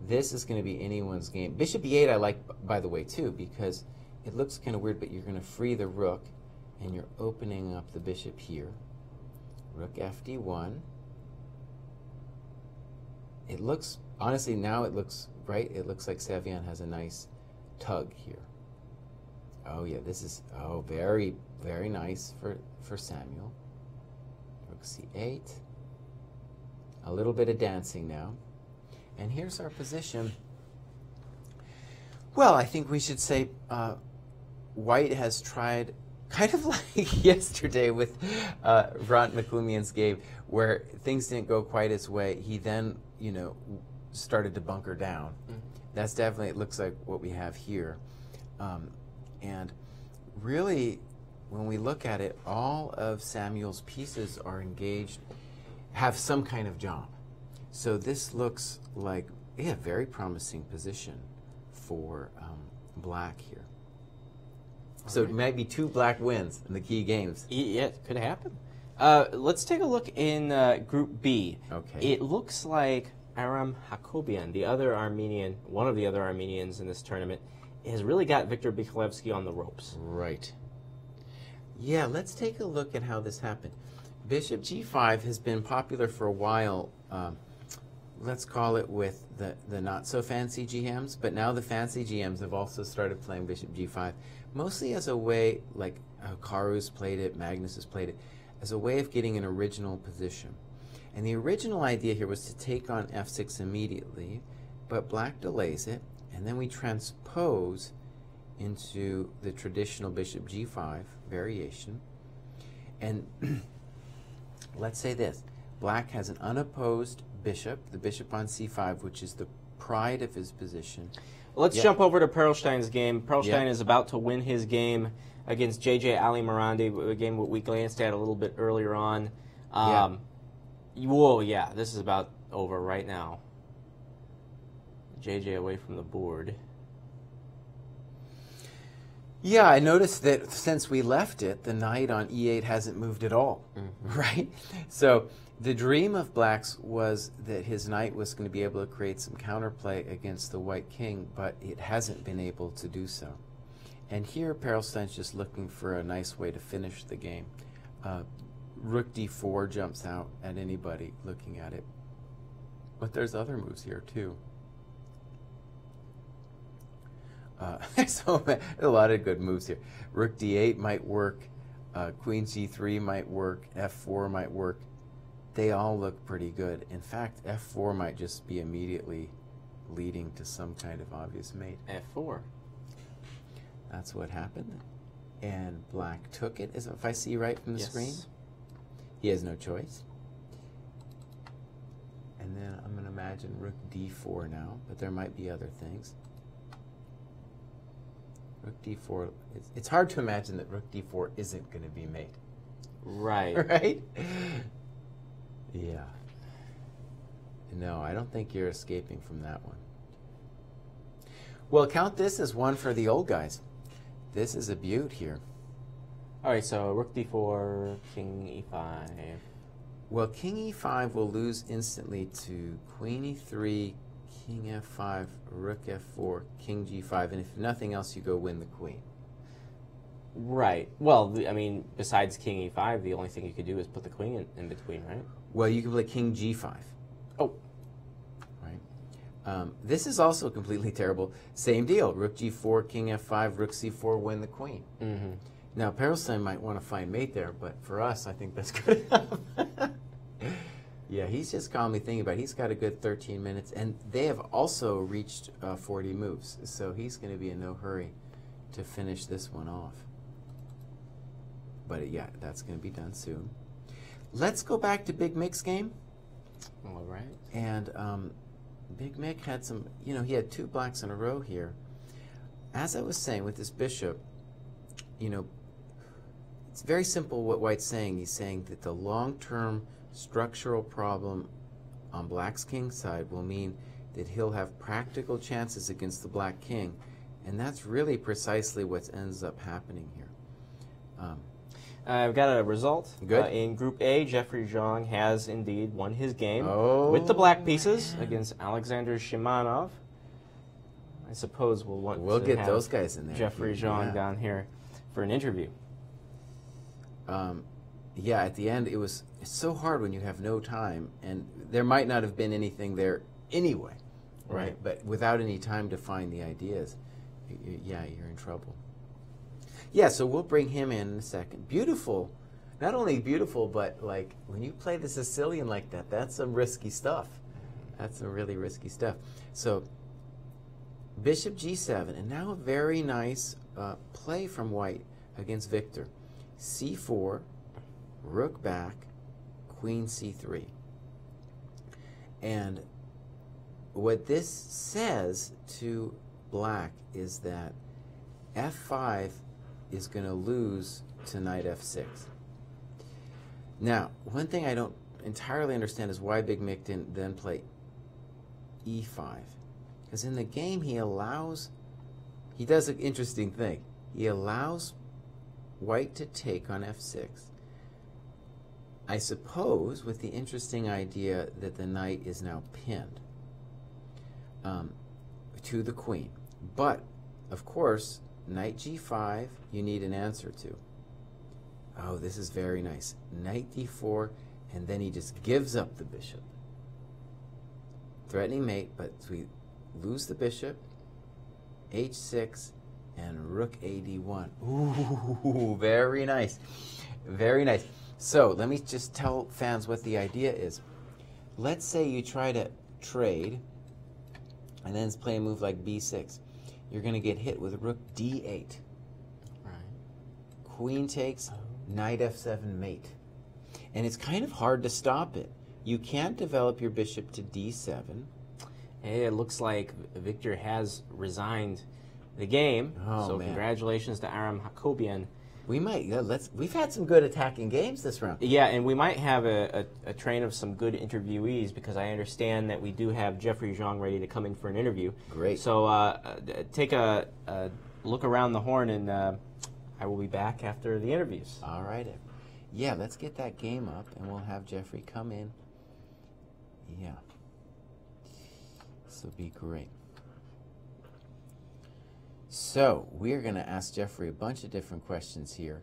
this is going to be anyone's game. Bishop e8 I like, by the way, too, because it looks kind of weird, but you're going to free the rook, and you're opening up the bishop here. Rook fd1. It looks, honestly, now it looks, right? It looks like Savion has a nice tug here. Oh, yeah, this is, very, very nice for Samuel. Rook c8. A little bit of dancing now. And here's our position. Well, I think we should say White has tried, kind of like yesterday with Hrant Mikulian's game, where things didn't go quite his way. He then, started to bunker down. Mm-hmm. That's definitely, it looks like what we have here. And really, when we look at it, all of Samuel's pieces are engaged, have some kind of job. So this looks like a very promising position for Black here. So it might be 2 Black wins in the key games. Yeah, it could happen. Let's take a look in Group B. Okay. It looks like Aram Hakobian, one of the other Armenians in this tournament, has really got Viktor Bikhalevsky on the ropes. Right. Yeah, let's take a look at how this happened. Bishop g5 has been popular for a while, let's call it with the not-so-fancy GMs, but now the fancy GMs have also started playing Bishop g5, mostly as a way, like Karu's played it, Magnus has played it, as a way of getting an original position. And the original idea here was to take on f6 immediately, but Black delays it, and then we transpose into the traditional Bishop g5 variation. And let's say this. Black has an unopposed bishop, the bishop on c5, which is the pride of his position. Let's jump over to Perelstein's game. Perelstein is about to win his game against J.J. Ali Marandi, a game we glanced at a little bit earlier on. Whoa, yeah, this is about over right now. J.J. away from the board. Yeah, I noticed that since we left it, the knight on e8 hasn't moved at all, right? So the dream of Black's was that his knight was going to be able to create some counterplay against the white king, but it hasn't been able to do so. And here, Perelstein's just looking for a nice way to finish the game. Rook d4 jumps out at anybody looking at it. But there's other moves here, too. So a lot of good moves here. Rook d8 might work. Queen g3 might work. f4 might work. They all look pretty good. In fact, f4 might just be immediately leading to some kind of obvious mate. f4. That's what happened. And Black took it, if I see right from the screen. He has no choice. And then I'm going to imagine Rook d4 now, but there might be other things. Rook d4, it's hard to imagine that Rook d4 isn't going to be mate. Right. Right? Yeah. No, I don't think you're escaping from that one. Well, count this as one for the old guys. This is a beaut here. All right, so Rook d4, King e5. Well, King e5 will lose instantly to Queen e3, King f5, Rook f4, King g5, and if nothing else, you go win the queen. Right. Well, I mean, besides King e5, the only thing you could do is put the queen in between, right? Well, you can play King g5. Oh. Right. This is also completely terrible. Same deal. Rook g4, King f5, Rook c4, win the queen. Mm-hmm. Now, Perelstein might want to find mate there, but for us, I think that's good enough. Yeah, he's just calmly thinking about it. He's got a good 13 minutes, and they have also reached 40 moves, so he's going to be in no hurry to finish this one off. But yeah, that's going to be done soon. Let's go back to Big Mick's game. All right. And Big Mick had some, he had 2 blacks in a row here. As I was saying with this bishop, it's very simple what White's saying. He's saying that the long-term structural problem on Black's king side will mean that he'll have practical chances against the Black king, and that's really precisely what ends up happening here. I've got a result. Good. In Group A, Jeffrey Zhang has indeed won his game Oh, with the black pieces against Alexander Shimanov. I suppose we'll get have those guys in there. Jeffrey Zhang down here for an interview. Yeah, at the end, it's so hard when you have no time, and there might not have been anything there anyway, right? But without any time to find the ideas, yeah, you're in trouble. Yeah, so we'll bring him in a second. Beautiful. Not only beautiful, but like when you play the Sicilian like that, that's some risky stuff. That's some really risky stuff. So Bishop G7, and now a very nice play from White against Victor. C4, Rook back, Queen C3. And what this says to Black is that F5 is going to lose to Knight F6. Now, one thing I don't entirely understand is why Big Mick didn't then play E5. Because in the game he does an interesting thing. He allows White to take on F6. I suppose with the interesting idea that the knight is now pinned to the queen. But, of course, Knight G5, you need an answer to. Oh, this is very nice. Knight D4, and then he just gives up the bishop. Threatening mate, but we lose the bishop. H6, and Rook AD1. Ooh, very nice. Very nice. So, let me just tell fans what the idea is. Let's say you try to trade, and then play a move like B6. You're going to get hit with Rook D8. Right. Queen takes, Knight F7 mate. And it's kind of hard to stop it. You can't develop your bishop to D7. Hey, it looks like Victor has resigned the game. Oh, so man. congratulations to Aram Hakobian. We might, we've had some good attacking games this round. Yeah, and we might have a train of some good interviewees, because I understand that we do have Jeffrey Zhang ready to come in for an interview. Great. So take a look around the horn, and I will be back after the interviews. All right. Yeah, let's get that game up, and we'll have Jeffrey come in. Yeah. This will be great. So, we're going to ask Jeffrey a bunch of different questions here,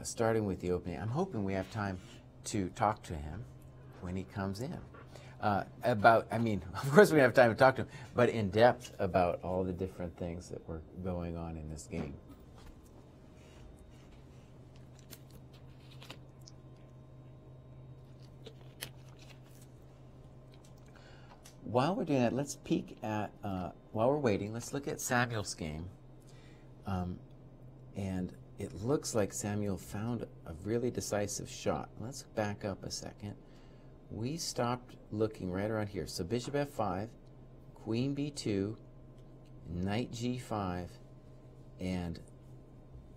starting with the opening. I'm hoping we have time to talk to him when he comes in. Of course we have time to talk to him, but in depth about all the different things that were going on in this game. While we're doing that, let's peek at, while we're waiting, let's look at Samuel's game. And it looks like Samuel found a really decisive shot. Let's back up a second. We stopped looking right around here. So bishop F5, queen B2, knight G5, and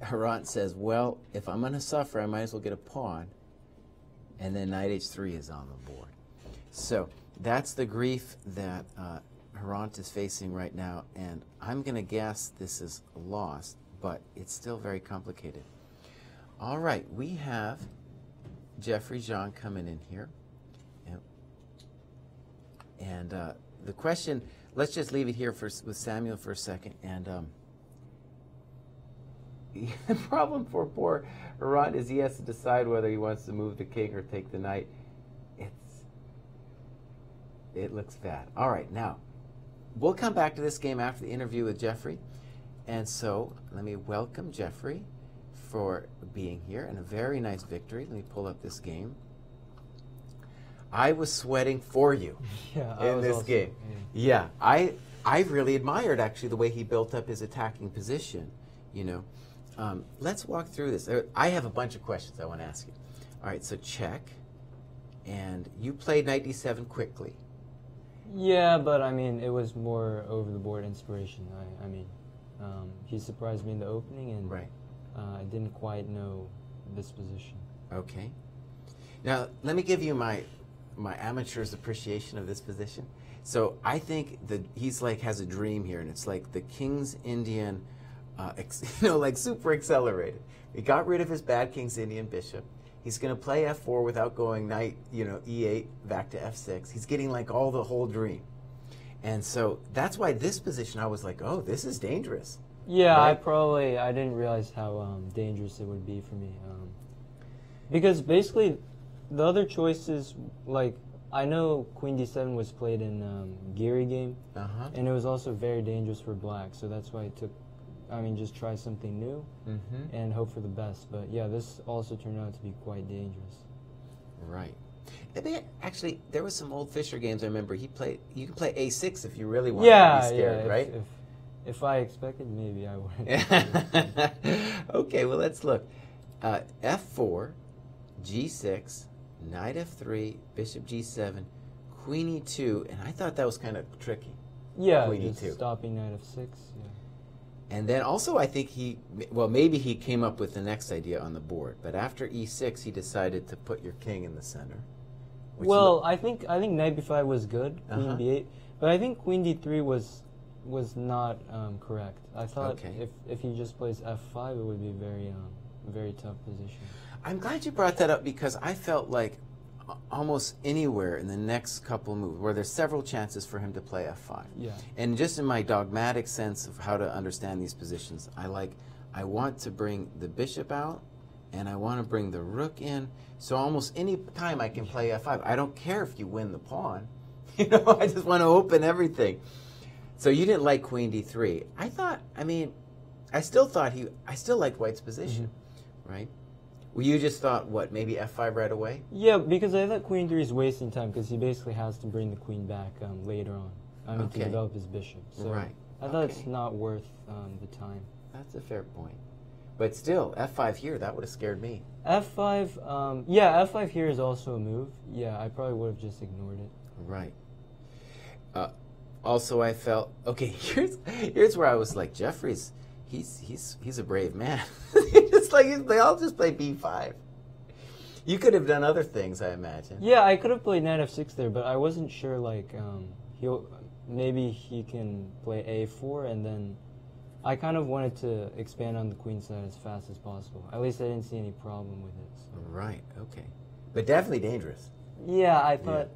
Hrant says, well, if I'm going to suffer, I might as well get a pawn. And then knight H3 is on the board. So that's the grief that Hrant is facing right now, and I'm going to guess this is lost, but it's still very complicated. All right, we have Jeffrey Zhang coming in here. Yep. And the question, let's just leave it here with Samuel for a second. And the problem for poor Hrant is he has to decide whether he wants to move the king or take the knight. It looks bad. All right, now, we'll come back to this game after the interview with Jeffrey. And so, let me welcome Jeffrey for being here, and a very nice victory. Let me pull up this game. I was sweating for you in this game. Yeah, I really admired, actually, the way he built up his attacking position, you know. Let's walk through this. I have a bunch of questions I want to ask you. All right, so check. And you played knight d7 quickly. Yeah, but I mean, it was more over-the-board inspiration. He surprised me in the opening, and right. I didn't quite know this position. Okay. Now, let me give you my amateur's appreciation of this position. So I think that he's like has a dream here, and it's like the King's Indian, like super accelerated. He got rid of his bad King's Indian bishop. He's going to play f4 without going knight, e8 back to f6. He's getting like the whole dream. And so that's why this position, I was like, oh, this is dangerous. Yeah, right? I didn't realize how dangerous it would be for me. Because basically, the other choices, like, I know Queen d7 was played in Geary game, and it was also very dangerous for black, so that's why just try something new and hope for the best. But yeah, this also turned out to be quite dangerous. Right. Actually, there was some old Fischer games I remember. You can play a6 if you really want to be scared, right? If I expected, maybe I would. Okay, well, let's look. f4, g6, knight f3, bishop g7, queen e2, and I thought that was kind of tricky. Yeah, queen just e2. stopping knight f6, yeah. And then also I think maybe he came up with the next idea on the board, but after e6 he decided to put your king in the center. Well, I think knight b5 was good, queen b8, but I think queen d3 was not correct. I thought if he just plays f5, it would be very tough position. I'm glad you brought that up because I felt like almost anywhere in the next couple moves where there's several chances for him to play f5. Yeah. And just in my dogmatic sense of how to understand these positions, I want to bring the bishop out and I want to bring the rook in. So almost any time I can play f5. I don't care if you win the pawn. I just want to open everything. So you didn't like queen d3. I still liked white's position, right? Well, you just thought, what, maybe f5 right away? Yeah, because I thought queen 3 is wasting time because he basically has to bring the queen back later on. To develop his bishop. So I thought it's not worth the time. That's a fair point. But still, f5 here, that would have scared me. f5, yeah, f5 here is also a move. Yeah, I probably would have just ignored it. Right. Also, I felt, okay, here's where I was like, Jeffrey's, he's a brave man. They all just play b5. You could have done other things, I imagine. Yeah, I could have played knight f6 there, but I wasn't sure, like, maybe he can play a4, and then I kind of wanted to expand on the queen side as fast as possible. At least I didn't see any problem with it. So. Right, okay. But definitely dangerous. Yeah, I thought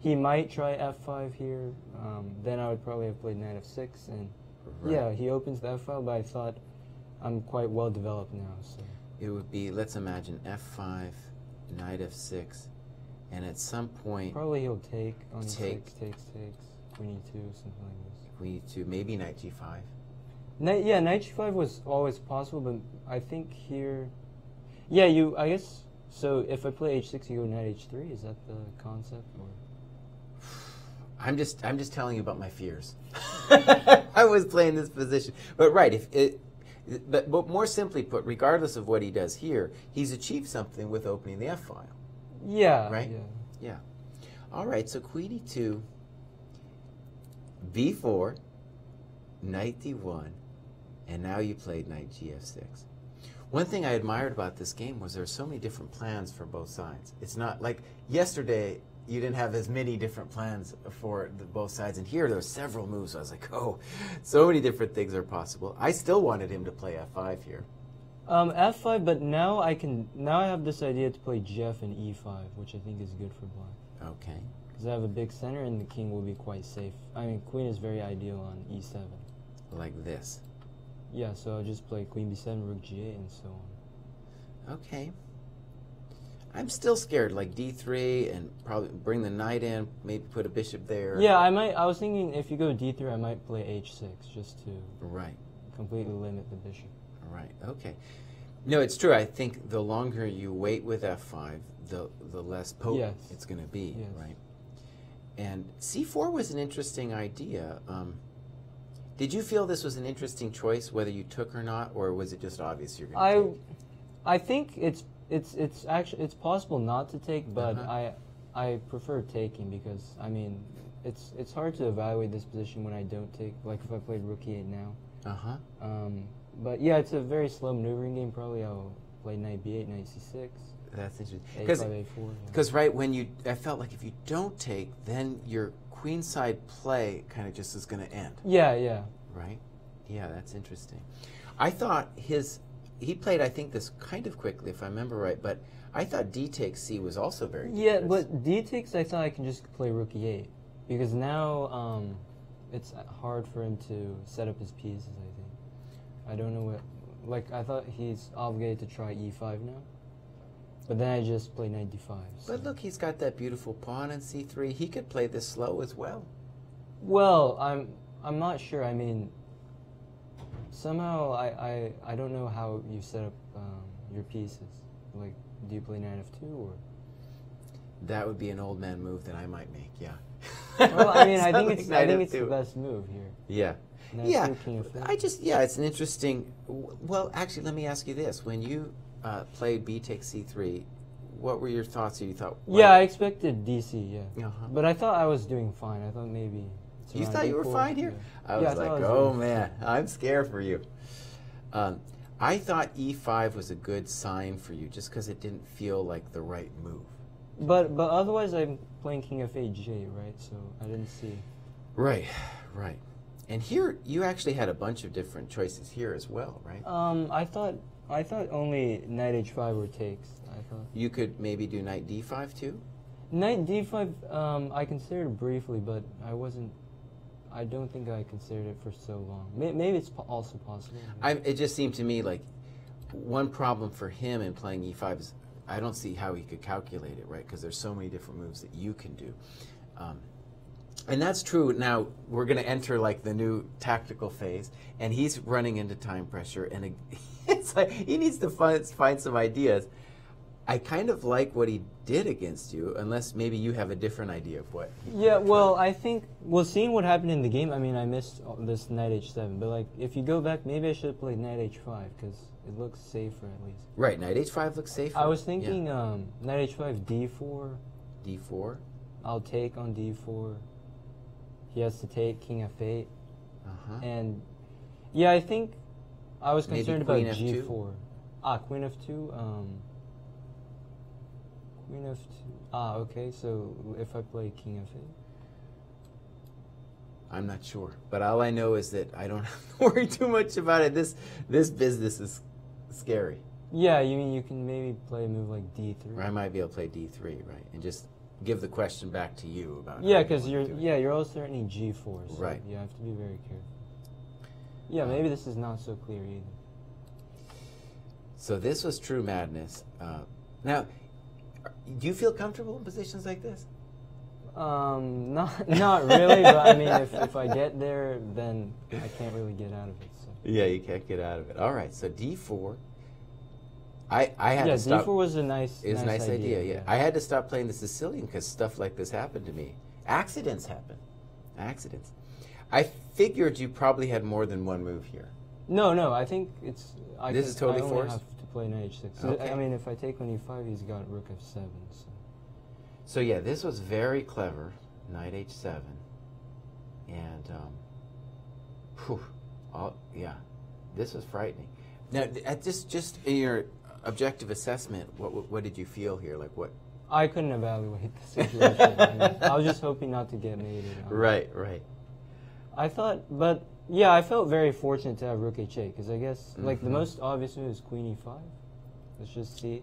he might try f5 here. Then I would probably have played knight f6, and yeah, he opens the f5, but I thought I'm quite well developed now. So it would be, let's imagine f5, knight f6, and at some point probably he'll take on takes, queen e2, something like this. Queen e2, maybe knight g5. Knight g5 was always possible, but I think here, I guess. So if I play h6, you go knight h3. Is that the concept? Or? I'm just telling you about my fears. I was playing this position, but but more simply put, regardless of what he does here, he's achieved something with opening the f-file. Yeah. Right? Yeah. All right, so queen e2, b4, knight d1, and now you played knight gf6. One thing I admired about this game was there are so many different plans for both sides. It's not like yesterday you didn't have as many different plans for both sides, and here there were several moves. So I was like, oh, so many different things are possible. I still wanted him to play f5 here. f5, but now I have this idea to play Jeff and e5, which I think is good for black. Okay. Because I have a big center and the king will be quite safe. I mean, queen is very ideal on e7. Like this. Yeah, so I'll just play queen b7, rook g8, and so on. Okay. I'm still scared, like d3, and probably bring the knight in, maybe put a bishop there. Yeah, I was thinking if you go d3, I might play h6, just to completely limit the bishop. Right, okay. No, it's true. I think the longer you wait with f5, the less potent it's going to be, right? And c4 was an interesting idea. Did you feel this was an interesting choice, whether you took or not, or was it just obvious you're going to take? I think it's possible not to take, but I prefer taking because I mean it's hard to evaluate this position when I don't take. Like if I played rook e8 now. But yeah, it's a very slow maneuvering game. Probably I'll play knight b8, knight c6. That's interesting. a5, a4. Because right when I felt like if you don't take, then your queenside play kind of just is going to end. Yeah, yeah. Right? Yeah, that's interesting. I thought he played, I think, this kind of quickly, if I remember right, but I thought d takes c was also very Yeah, dangerous. but d takes, I thought I can just play rook e8. Because now it's hard for him to set up his pieces, I think. I don't know what... Like, I thought he's obligated to try e5 now. But then I just play knight d5. So. But look, he's got that beautiful pawn in c3. He could play this slow as well. Well, I'm not sure. I mean, somehow I don't know how you set up your pieces. Like, do you play knight f2 or? That would be an old man move that I might make. Yeah. Well, I mean, I think Something it's knight the f2. best move here. Yeah. Knight Yeah. f2, king f4. It's an interesting. Well, actually, let me ask you this: when you played b takes c3, what were your thoughts? You thought? Yeah, I expected DC. Yeah. Uh-huh. But I thought I was doing fine. I thought maybe. It's You around thought you were equal. fine here? Yeah. I Yeah, was I like, thought I was oh doing man, I'm scared for you. I thought e5 was a good sign for you, just because it didn't feel like the right move. But otherwise, I'm playing king f8 j, right? So I didn't see. Right, right. And here, you actually had a bunch of different choices here as well, right? I thought only knight h5 or takes. I thought You could maybe do knight d5 too? knight d5. I considered briefly, but I don't think I considered it for so long. Maybe it's also possible. It just seemed to me like one problem for him in playing e5 is I don't see how he could calculate it, right? Because there's so many different moves that you can do. And that's true. Now, we're going to enter like the new tactical phase, and he's running into time pressure, and it's like he needs to find some ideas. I kind of like what he did against you, unless maybe you have a different idea of what. Yeah, well, I think, seeing what happened in the game, I mean, I missed this knight h7, but like, if you go back, maybe I should have played knight h5, because it looks safer at least. Right, knight h5 looks safer. I was thinking knight h5, d4. d4. I'll take on d4. He has to take king f8. Uh-huh. And, yeah, I think I was Maybe concerned about queen f2? g4. Queen f2, Queen f2. Okay, so if I play king f8. I'm not sure, but all I know is that I don't have to worry too much about it. This business is scary. Yeah, you mean you can maybe play a move like d3? Or I might be able to play d3, right, and just give the question back to you about. Yeah, how you because wanna do it. you're also threatening g4, so Right. you have to be very careful. Yeah, maybe this is not so clear either. So this was true madness. Now, do you feel comfortable in positions like this? Not really, but I mean, if I get there, then I can't really get out of it. So. Yeah, you can't get out of it. All right, so d4. I had to stop. d4 was a nice idea. Yeah, I had to stop playing the Sicilian because stuff like this happened to me. Accidents happen. Accidents. I figured you probably had more than one move here. No, I think it's. This is totally I only forced? have to play knight h6. So Okay. I mean, if I take on e5, he's got rook f7. So yeah, this was very clever, knight h7, and yeah, this was frightening. Now, at just in your objective assessment, what did you feel here? Like what? I couldn't evaluate the situation. I mean, I was just hoping not to get mated. Right. I thought, but yeah, I felt very fortunate to have rook h8 because I guess like the most obvious move is queen e5. Let's just see.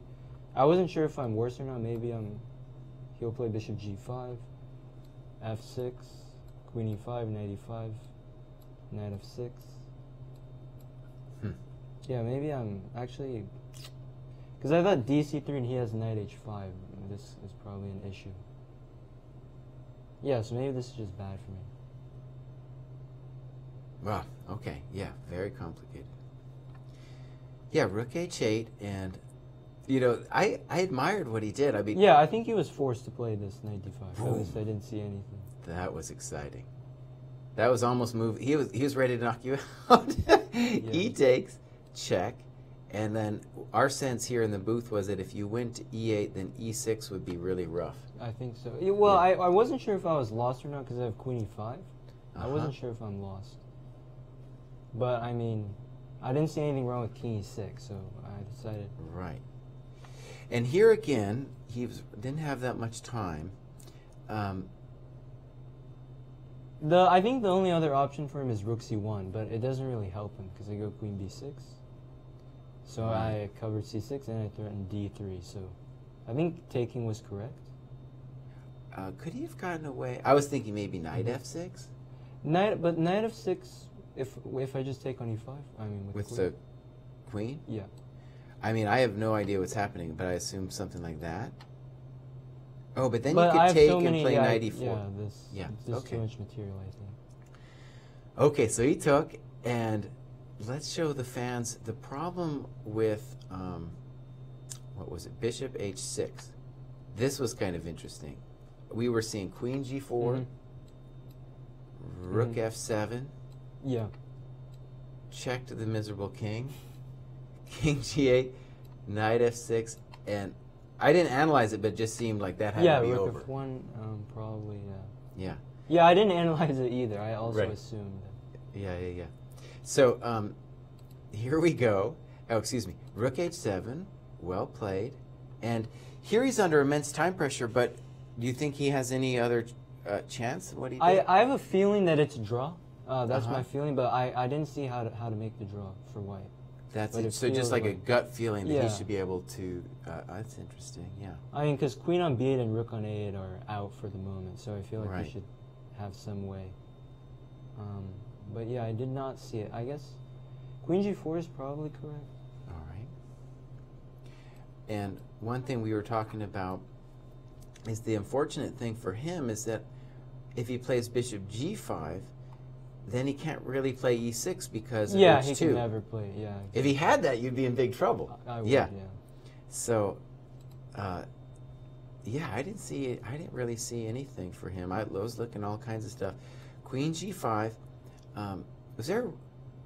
I wasn't sure if I'm worse or not. Maybe he'll play bishop g5, f6, queen e5, knight e5, knight f6. Yeah, maybe I'm actually because I thought dc3 and he has knight h5. This is probably an issue. Yeah, so maybe this is just bad for me. Wow. Okay. Yeah. Very complicated. Yeah. Rook h8, and I admired what he did. I mean. Yeah, I think he was forced to play this knight d5. At least I didn't see anything. That was exciting. That was almost move. He was ready to knock you out. E takes, check, and then our sense here in the booth was that if you went to e8, then e6 would be really rough. I think so. Yeah, well, Yeah. I wasn't sure if I was lost or not because I have queen e5. I wasn't sure if I'm lost. But I mean, I didn't see anything wrong with king e6, so I decided. Right. And here again, didn't have that much time. I think the only other option for him is rook c1, but it doesn't really help him because I go queen b6. So I covered c6 and I threatened d3. So I think taking was correct. Could he have gotten away? I was thinking maybe knight f6. Knight f6. If I just take on e5, I mean with the queen. Yeah. I mean, I have no idea what's happening, but I assume something like that. Oh, but then But you could I have take so and many, play yeah, knight e4. Yeah, this okay. too much material, I think. Okay, so he took, and let's show the fans the problem with, what was it, bishop h6. This was kind of interesting. We were seeing queen g4, rook f7. Yeah. Check to the miserable king. King g8, knight f6, and I didn't analyze it, but it just seemed like that had to be over. Yeah, rook f1, probably, Yeah. Yeah, I didn't analyze it either. I also assumed that. Yeah. So, here we go. Oh, excuse me. Rook h7, well played. And here he's under immense time pressure, but do you think he has any other chance? What he did? I have a feeling that it's a draw. That's my feeling, but I didn't see how to make the draw for white. That's it. So just like a gut feeling that he should be able to. That's interesting. Yeah. I mean, because queen on b8 and rook on a8 are out for the moment, so I feel like he should have some way. But yeah, I did not see it. I guess queen g4 is probably correct. All right. And one thing we were talking about is the unfortunate thing for him is that if he plays bishop g5, then he can't really play e6 because of h2. He can never play. Yeah. Exactly. If he had that, you'd be in big trouble. I would, yeah. So, yeah, I didn't really see anything for him. I was looking all kinds of stuff. Queen g5.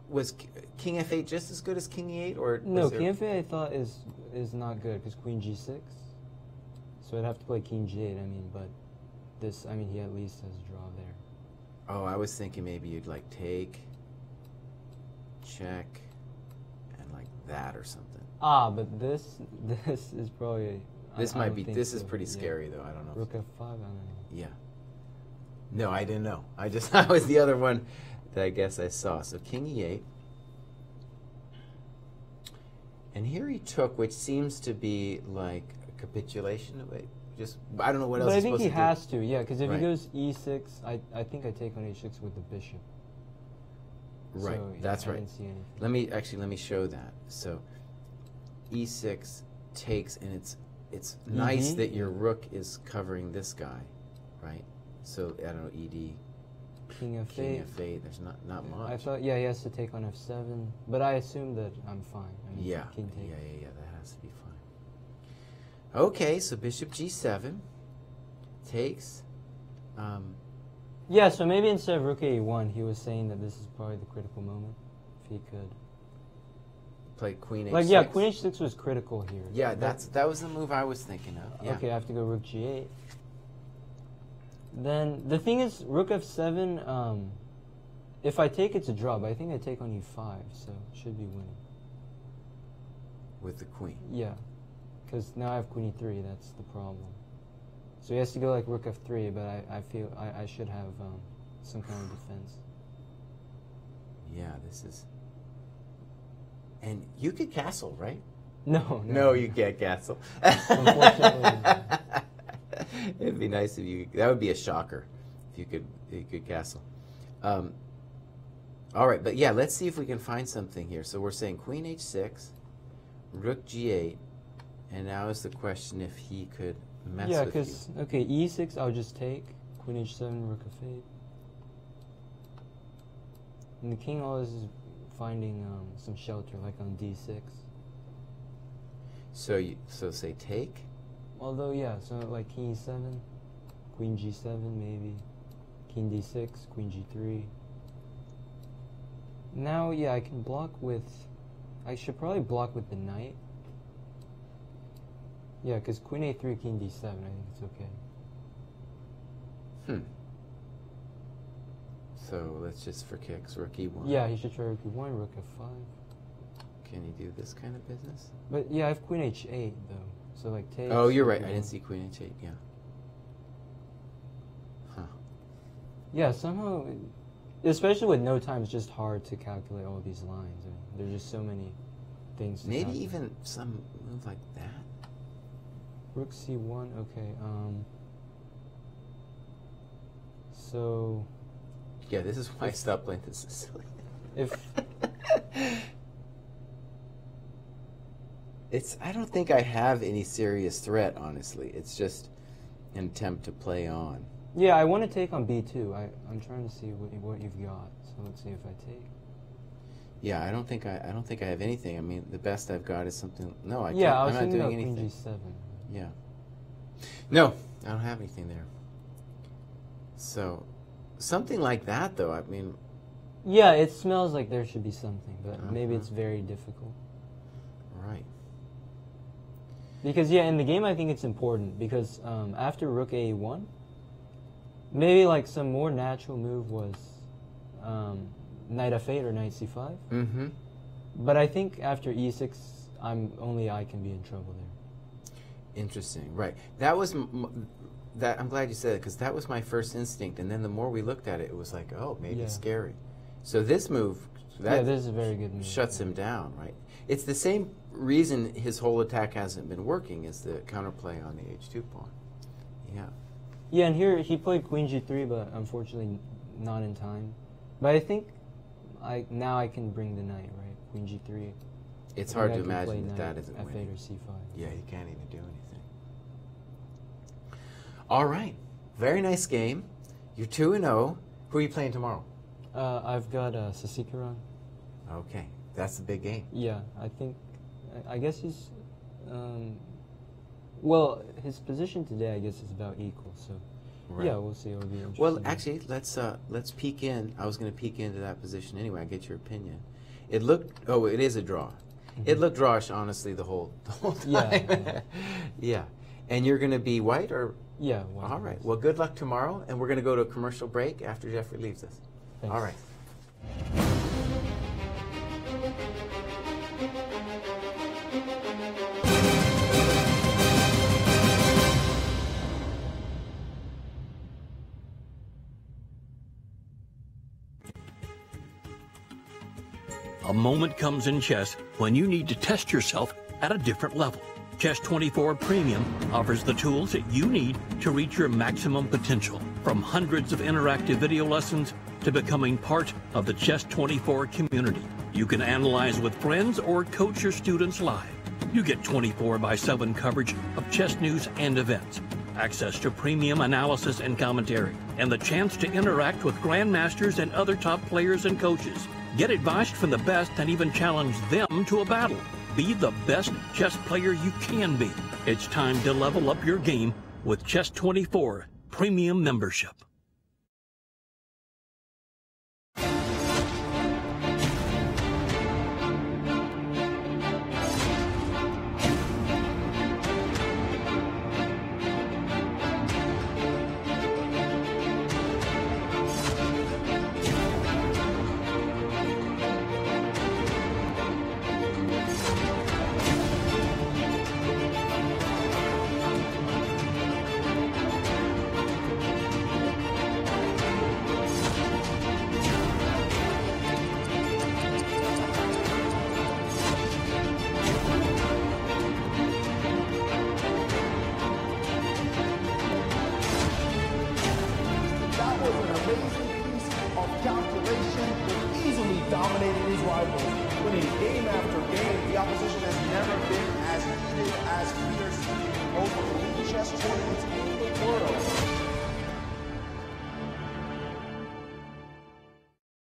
Was king f8 just as good as king e8, or no? King f8 I thought is not good because queen g6. So I'd have to play king g8. I mean, but this, I mean, he at least has a draw there. Oh, I was thinking maybe you'd like take, check, and like that or something. But this is probably. This might be. This is pretty scary though. I don't know. Rook f5. I don't know. Yeah. No, I didn't know. That was the other one that I guess I saw. So king e8. And here he took, which seems to be like a capitulation of it. Just, I don't know what else but he's I think supposed he to has do. to, yeah, because if he goes e6, I think I take on h6 with the bishop. Right, so, that's right. I didn't see anything. Let me show that. So e6 takes, and it's nice that your rook is covering this guy, right? So I don't know, ed. King f8. King f8. There's not much. I thought, yeah, he has to take on f7, but I assume that I'm fine. I mean, yeah. King takes. Yeah. That has to be fine. Okay, so bishop g7 takes. Yeah, so maybe instead of rook a1, he was saying that this is probably the critical moment, if he could. Play queen h6. Like, yeah, queen h6 was critical here. Yeah, that was the move I was thinking of. Yeah. Okay, I have to go rook g8. Then the thing is, rook f7. If I take, it's a draw, but I think I take on e5, so should be winning. With the queen. Yeah, because now I have queen e3. That's the problem. So he has to go like rook f3, but I feel I should have some kind of defense. Yeah, this is. And you could castle, right? No, you can't castle. Unfortunately. It'd be nice if you. That would be a shocker, if you could castle. All right, but yeah, let's see if we can find something here. So we're saying queen h6, rook g8, and now is the question if he could mess with you. Yeah, because okay, e6 I'll just take queen h7, rook f8, and the king always is finding some shelter, like on d6. So say take. Although, yeah, so like king e7, queen g7 maybe, king d6, queen g3. Now, yeah, I can block with, I should probably block with the knight. Yeah, because queen a3, king d7, I think it's okay. So let's just for kicks, rook e1. Yeah, he should try rook e1, rook f5. Can you do this kind of business? But yeah, I have queen h8 though. So like take. Oh, you're right. I didn't see queen h8. Yeah. Huh. Yeah, somehow, especially with no time, it's just hard to calculate all these lines. There's just so many things to Maybe calculate. even some move like that. Rook c1, okay. So... Yeah, this is why I stopped playing this Sicilian. If... I don't think I have any serious threat, honestly. It's just an attempt to play on. Yeah, I want to take on b2. I'm trying to see what you've got. So let's see if I take. Yeah, I don't think I have anything. I mean, the best I've got is something. No, I can't. Yeah, I was I'm not thinking doing about anything. queen g7. Yeah. No, I don't have anything there. So, something like that, though. I mean. Yeah, it smells like there should be something, but maybe it's very difficult. Right. Because yeah, in the game I think it's important because after rook a1, maybe like some more natural move was knight f8 or knight c5. Mm-hmm. But I think after e6, only I can be in trouble there. Interesting. Right. That was that. I'm glad you said it because that was my first instinct, and then the more we looked at it, it was like, oh, maybe it's scary. So this move, yeah, this is a very good move. Shuts him down, right? It's the same reason his whole attack hasn't been working is the counterplay on the h2 pawn. Yeah. Yeah, and here he played queen g3, but unfortunately not in time. But I think now I can bring the knight, right? Queen g3. It's hard to imagine that isn't f8 winning. or c5. Yeah, he can't even do anything. All right. Very nice game. You're 2-0. Who are you playing tomorrow? I've got Sasikaran. Okay. That's a big game. Yeah, I guess he's, well, his position today, I guess, is about equal, so, yeah, we'll see. It'll be interesting. Well, actually, let's peek in. I was going to peek into that position anyway. I get your opinion. It looked, it is a draw. It looked drawish, honestly, the whole time. Yeah. Yeah. And you're going to be white or? Yeah, white. All right. Well, good luck tomorrow, and we're going to go to a commercial break after Jeffrey leaves us. Thanks. All right. A moment comes in chess when you need to test yourself at a different level. Chess 24 Premium offers the tools that you need to reach your maximum potential. From hundreds of interactive video lessons to becoming part of the Chess 24 community. You can analyze with friends or coach your students live. You get 24/7 coverage of chess news and events, access to premium analysis and commentary, and the chance to interact with grandmasters and other top players and coaches. Get advice from the best and even challenge them to a battle. Be the best chess player you can be. It's time to level up your game with Chess 24 Premium membership.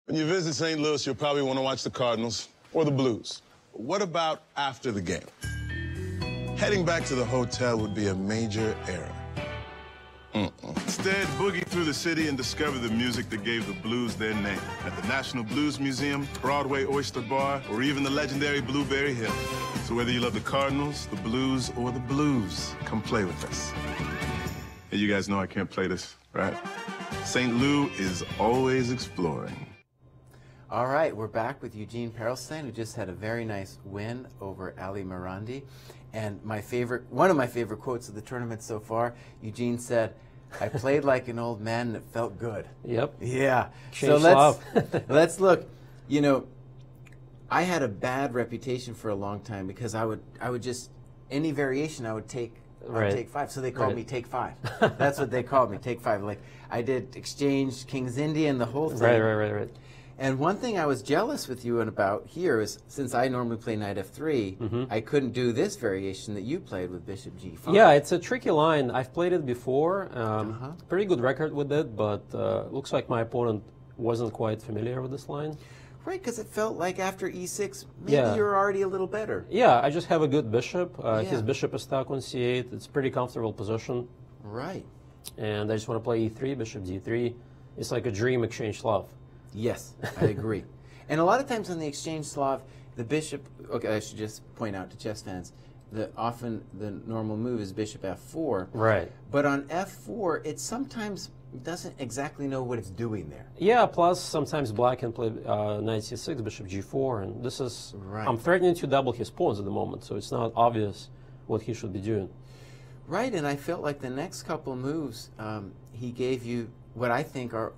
When you visit St. Louis, you'll probably want to watch the Cardinals or the Blues. What about after the game? Heading back to the hotel would be a major error. Instead, boogie through the city and discover the music that gave the blues their name. At the National Blues Museum, Broadway Oyster Bar, or even the legendary Blueberry Hill. So whether you love the Cardinals, the Blues, or the blues, come play with us. Hey, you guys know I can't play this, right? St. Lou is always exploring. All right, we're back with Eugene Perelstein, who just had a very nice win over Ali Marandi. And one of my favorite quotes of the tournament so far, Eugene said, "I played like an old man and it felt good." Yep. Yeah. Change so love. let's look. You know, I had a bad reputation for a long time because I would just any variation I would take. Right. Take 5. So they called me Take 5. That's what they called me, Take 5. Like I did Exchange, King's Indian, the whole thing. Right. And one thing I was jealous with you about here is since I normally play Knight F3, I couldn't do this variation that you played with Bishop G5. Yeah, it's a tricky line. I've played it before. Pretty good record with it, but looks like my opponent wasn't quite familiar with this line. Right, because it felt like after E6, maybe you're already a little better. Yeah, I just have a good bishop. His bishop is stuck on C8. It's a pretty comfortable position. Right. And I just want to play E3, bishop D3. It's like a dream exchange love. Yes, I agree. And a lot of times on the exchange Slav, the bishop, okay, I should just point out to chess fans, that often the normal move is bishop F4. Right. But on F4, it sometimes doesn't exactly know what it's doing there. Yeah, plus sometimes black can play knight C6, bishop G4, and this is, Right. I'm threatening to double his pawns at the moment, so it's not obvious what he should be doing. Right, and I felt like the next couple moves, he gave you what I think are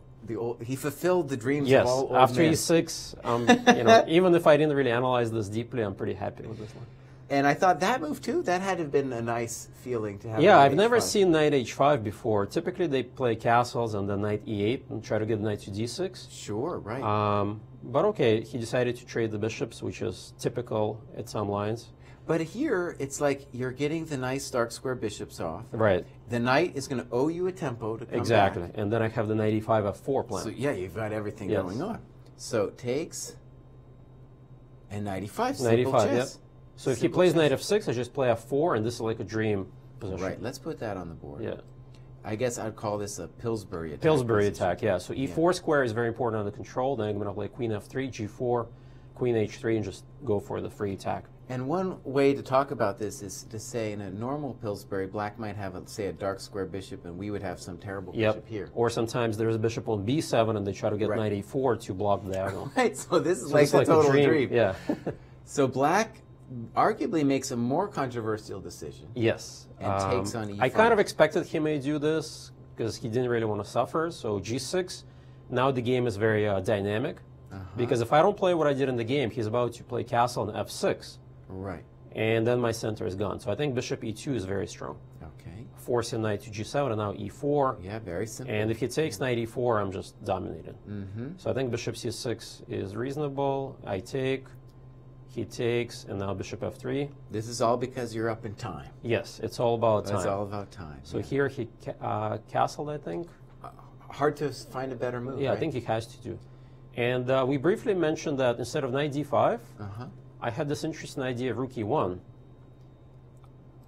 he fulfilled the dreams Yes, of all old after men. E6, you know, even if I didn't really analyze this deeply, I'm pretty happy with this one. And I thought that move too, that had to have been a nice feeling to have. Yeah, knight I've never H5. seen knight H5 before. Typically they play castles and then knight E8 and try to get knight to D6. Sure, right. But okay, he decided to trade the bishops, which is typical at some lines. But here, it's like you're getting the nice dark square bishops off. Right. The knight is going to owe you a tempo to come Exactly. back. And then I have the knight E5 F4 plan. So yeah, you've got everything Yes. going on. So takes and knight E5. Knight Simple E5, chess. yep. So if he Simple plays chess. knight F6, I just play F4, and this is like a dream position. Right, let's put that on the board. Yeah. I guess I'd call this a Pillsbury attack. Pillsbury position. attack, yeah. So E4 square is very important under control. Then I'm going to play queen F3, G4, queen H3, and just go for the free attack. And one way to talk about this is to say in a normal Pillsbury, black might have, say, a dark square bishop, and we would have some terrible bishop here. Or sometimes there's a bishop on B7, and they try to get Right. knight E4 to block the diagonal. Right, so this is So like it's the like total a dream. dream. Yeah. So black arguably makes a more controversial decision. Yes. And takes on I E5. kind of expected he may do this because he didn't really want to suffer. So G6. Now the game is very dynamic. Because if I don't play what I did in the game, he's about to play castle on F6. Right. And then my center is gone. So I think bishop E2 is very strong. Okay. Forcing knight to G7 and now E4. Yeah, very simple. And if he takes knight E4, I'm just dominated. So I think bishop C6 is reasonable. I take, he takes, and now bishop F3. This is all because you're up in time. Yes, it's all about time. It's all about time. So yeah. here he castled, I think. Hard to find a better move. Yeah, right? I think he has to do. And we briefly mentioned that instead of knight D5, I had this interesting idea of rook E1.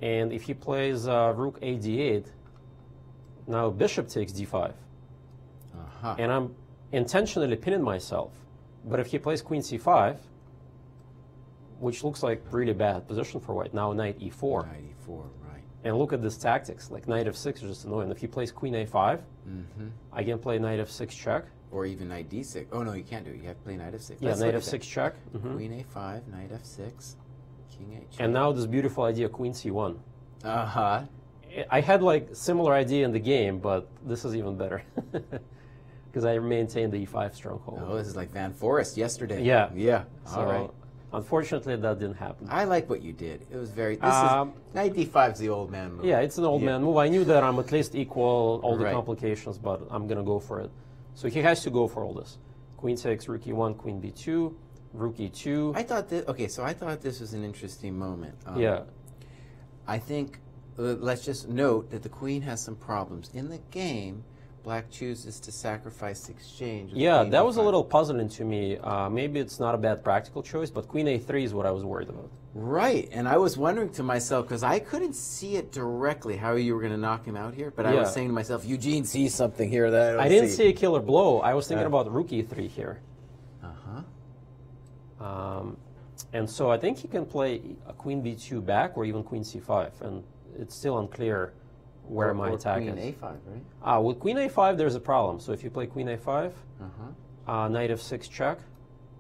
And if he plays rook A D8, now bishop takes D5. And I'm intentionally pinning myself. But if he plays queen C5, which looks like really bad position for white, now knight E4. Knight E4, right. And look at this tactics, like knight F6 is just annoying. If he plays queen A5, I can play knight F6 check. Or even knight D6. Oh, no, you can't do it. You have to play knight F6. Yeah, Let's knight look at F6 check. that. Queen A5, knight F6, king H. And now this beautiful idea, queen C1. Uh-huh. I had like similar idea in the game, but this is even better. Because I maintained the E5 stronghold. Oh, this is like Van Forest yesterday. Yeah. Yeah. So, All right. unfortunately, that didn't happen. I like what you did. It was very. This is knight D5 is the old man move. Yeah, it's an old man move. I knew that I'm at least equal all the Right. complications, but I'm going to go for it. So he has to go for all this. Queen takes rook E1, queen B2, rook E2. I thought that. Okay, so I thought this was an interesting moment. Yeah. I think. Let's just note that the queen has some problems in the game. Black chooses to sacrifice exchange. with Yeah, queen that was a D5. little puzzling to me. Maybe it's not a bad practical choice, but queen A3 is what I was worried about. Right, and I was wondering to myself, because I couldn't see it directly how you were going to knock him out here, but I Yeah. was saying to myself, Eugene sees something here that I didn't see a killer blow. I was thinking about rook E3 here. And so I think he can play a queen B2 back or even queen C5, and it's still unclear where my attack queen is. A5, right? With queen A5, there's a problem. So if you play queen A5, knight F6 check,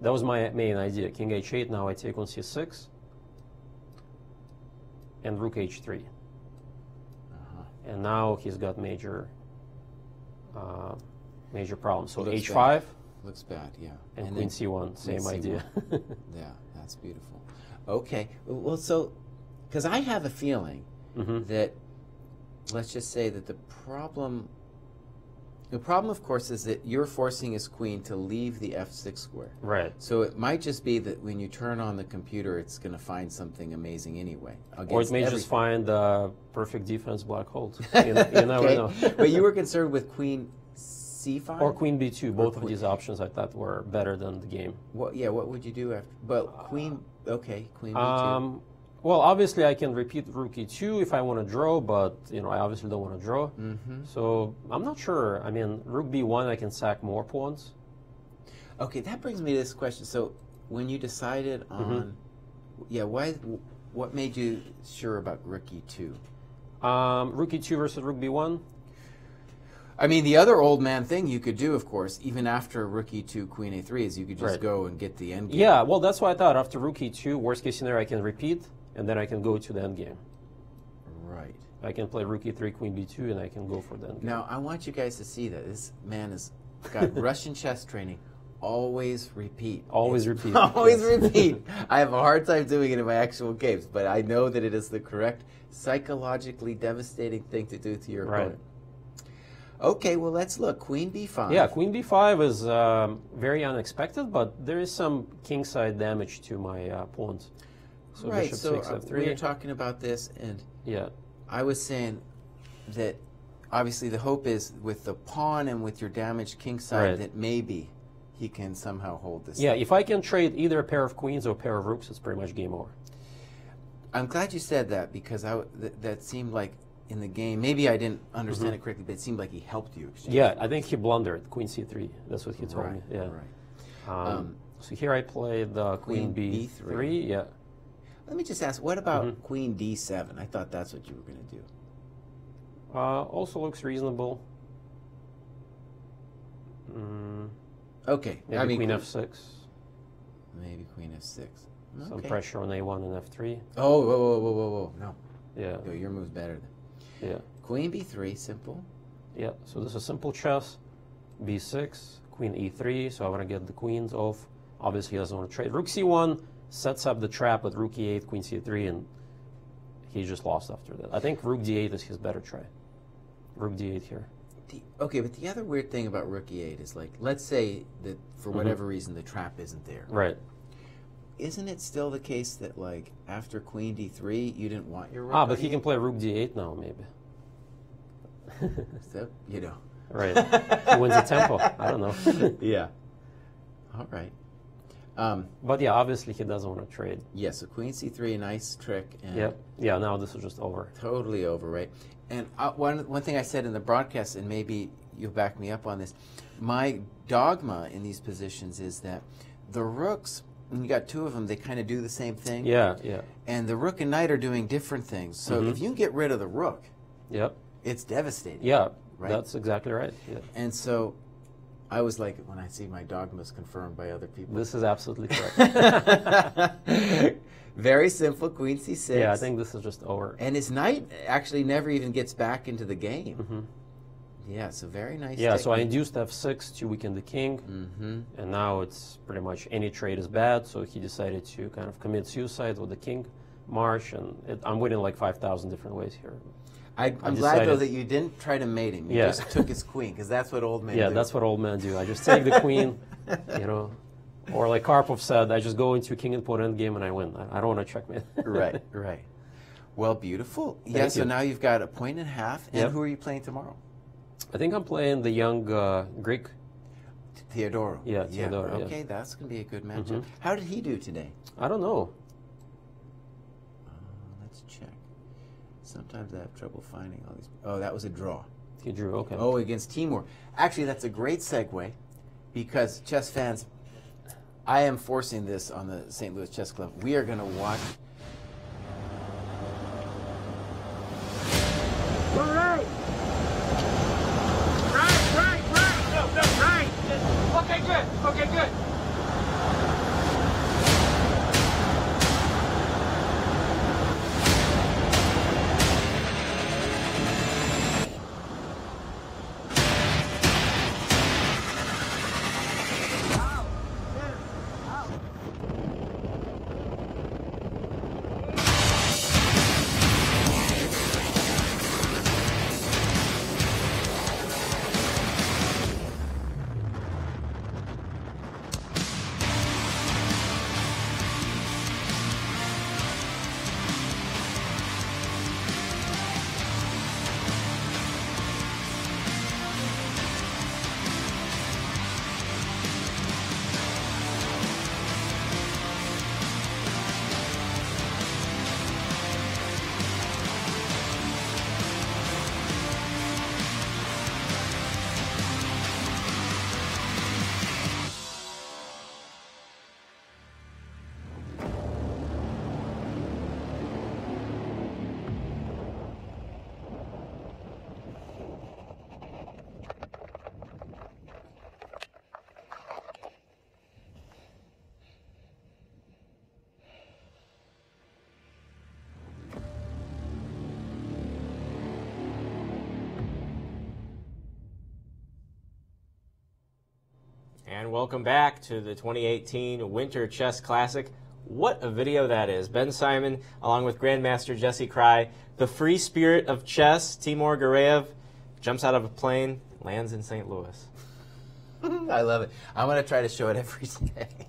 That was my main idea. King h8, now I take on c6. And rook h3. And now he's got major problems. So Looks h5. bad. Looks bad, yeah. And then queen c1, same C1. idea. Yeah, that's beautiful. Okay, well, so, because I have a feeling that, let's just say that the problem, of course, is that you're forcing his queen to leave the f6 square. Right. So it might just be that when you turn on the computer, it's going to find something amazing anyway. Or it may just find perfect defense black holes. You never know. But you were concerned with queen c5? Or queen b2. Both of these options I thought were better than the game. What would you do after? But queen, okay, queen b2. Well, obviously I can repeat rook e2 if I want to draw, but I obviously don't want to draw. So I'm not sure. I mean, rook b1 I can sack more pawns. Okay, that brings me to this question. So when you decided on, what made you sure about rook e2? Rook e2 versus rook b1. I mean, the other old man thing you could do, of course, even after rook e2, queen a3, is you could just go and get the endgame. Yeah, well, that's why I thought after rook e2, worst case scenario, I can repeat, and then I can go to the endgame. Right. I can play rook e3, queen b2, and I can go for the endgame. Now, I want you guys to see that this man has got Russian chess training. Always repeat. Always repeat. Always repeat. I have a hard time doing it in my actual games, but I know that it is the correct, psychologically devastating thing to do to your opponent. Okay, well, let's look. Queen b5. Yeah, queen b5 is very unexpected, but there is some kingside damage to my pawns. So right, bishop so 6, f3. we were talking about this, and I was saying that obviously the hope is with the pawn and with your damaged kingside that maybe he can somehow hold this. Yeah, if I can trade either a pair of queens or a pair of rooks, it's pretty much game over. I'm glad you said that because that seemed like in the game, maybe I didn't understand it correctly, but it seemed like he helped you exchange. Yeah, I think he blundered queen c3. That's what he told me. Yeah. Right. So here I played the queen b3. Yeah. Let me just ask, what about queen d7? I thought that's what you were going to do. Also looks reasonable. Okay. Maybe queen f6. Maybe queen f6. Some pressure on a1 and f3. Oh, whoa. No. Yeah. No, your move's better. Yeah. Queen b3, simple. Yeah, so this is simple chess. b6, queen e3, so I want to get the queens off. Obviously he doesn't want to trade. Rook c1 sets up the trap with rook e8, queen c3, and he just lost after that. I think rook d8 is his better try. Rook d8 here. Okay, but the other weird thing about rook e8 is, like, let's say that for whatever reason the trap isn't there. Right. Isn't it still the case that, like, after queen d3, you didn't want your rook? Ah, but he can play rook d8 now, maybe. So, you know. Right. He wins the tempo. I don't know. Yeah. All right. But yeah, obviously he doesn't want to trade. Yeah, so queen c3, nice trick. And yep. Yeah, now this is just over. Totally over, right? And one thing I said in the broadcast, and maybe you'll back me up on this, my dogma in these positions is that the rooks, when you got two of them, they kind of do the same thing. Yeah, yeah. And the rook and knight are doing different things. So if you can get rid of the rook, it's devastating. Yeah, right? That's exactly right. Yeah. And so I was like, when I see my dogmas confirmed by other people. This is absolutely correct. Very simple, queen c6. Yeah, I think this is just over. And his knight actually never even gets back into the game. Yeah, so very nice. Yeah, so I induced f6 to weaken the king, and now it's pretty much any trade is bad, so he decided to kind of commit suicide with the king march, and I'm winning like 5,000 different ways here. I'm glad, though, that you didn't try to mate him. You just took his queen, because that's what old men do. Yeah, that's what old men do. I just take the queen, you know, or like Karpov said, I just go into king and pawn endgame and I win. I don't want to checkmate. Right, right. Well, beautiful. Yeah, so now you've got a point and a half, and who are you playing tomorrow? I think I'm playing the young Greek. Theodoro. Yeah, Theodoro. Okay, that's going to be a good matchup. How did he do today? I don't know. Let's check. Sometimes I have trouble finding all these. Oh, that was a draw. He drew, okay. Oh, against Timur. Actually, that's a great segue, because chess fans, I am forcing this on the St. Louis Chess Club. We are going to watch. All right. Right. No, right. Okay, good. And welcome back to the 2018 Winter Chess Classic. What a video that is. Ben Simon, along with Grandmaster Jesse Kraai, the free spirit of chess, Timur Gareev, jumps out of a plane, lands in St. Louis. I love it. I'm going to try to show it every day.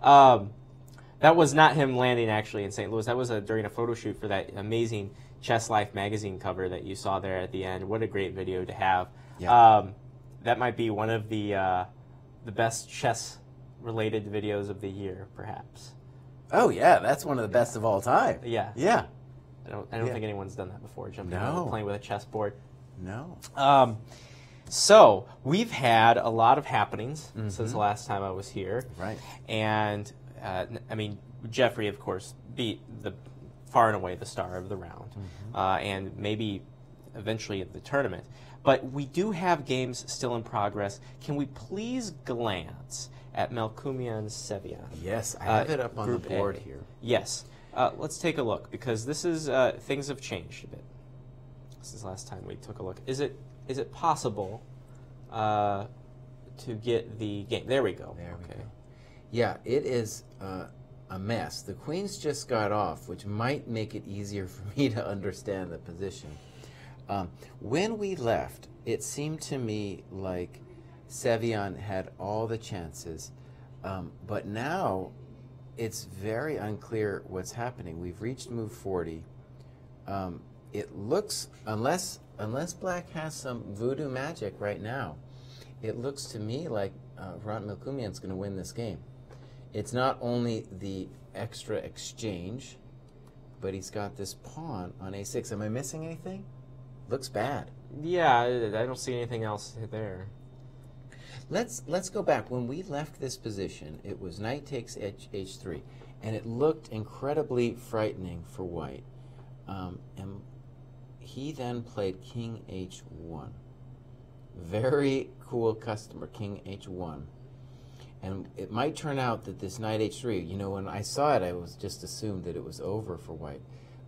That was not him landing actually in St. Louis. That was during a photo shoot for that amazing Chess Life magazine cover that you saw there at the end. What a great video to have. Yeah. That might be one of the best chess-related videos of the year, perhaps. Oh yeah, that's one of the best of all time. Yeah. Yeah. I don't think anyone's done that before, jumping out No. of a plane with a chessboard. No. So we've had a lot of happenings since the last time I was here. Right. And, I mean, Jeffrey, of course, beat far and away the star of the round, and maybe eventually of the tournament. But we do have games still in progress. Can we please glance at Melkumian Sevian? Yes, I have it up on the Group board A. here. Yes. Let's take a look, because this is things have changed a bit since last time we took a look. Is it possible to get the game? There we go. There we go. Yeah, it is a mess. The queens just got off, which might make it easier for me to understand the position. When we left, it seemed to me like Sevian had all the chances, but now it's very unclear what's happening. We've reached move 40. It looks, unless Black has some voodoo magic right now, it looks to me like Hrant Melkumian's going to win this game. It's not only the extra exchange, but he's got this pawn on a6. Am I missing anything? Looks bad. Yeah, I don't see anything else there. Let's go back. When we left this position, it was knight takes h3, and it looked incredibly frightening for white. And he then played king h1. Very cool customer, king h1. And it might turn out that this knight h3, you know, when I saw it, I was just assumed that it was over for white.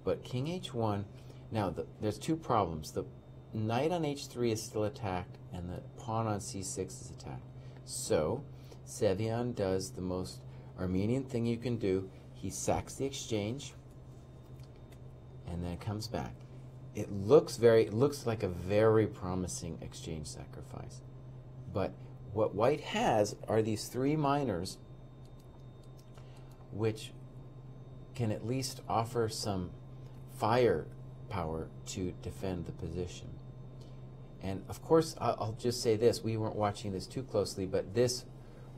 But king h1, now there's two problems. The knight on h3 is still attacked, and the pawn on c6 is attacked. So Sevian does the most Armenian thing you can do. He sacks the exchange, and then comes back. It looks like a very promising exchange sacrifice. But what white has are these three minors, which can at least offer some firepower to defend the position. And of course, I'll just say this, we weren't watching this too closely, but this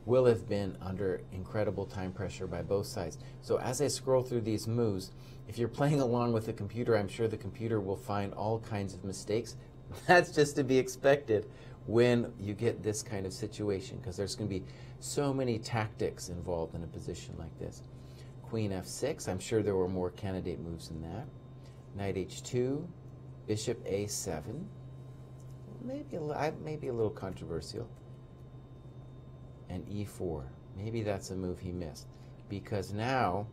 will have been under incredible time pressure by both sides. So as I scroll through these moves, if you're playing along with the computer, I'm sure the computer will find all kinds of mistakes. That's just to be expected when you get this kind of situation, because there's going to be so many tactics involved in a position like this. Queen f6, I'm sure there were more candidate moves than that. Knight h2, bishop a7, maybe a little controversial. And e4, maybe that's a move he missed, because now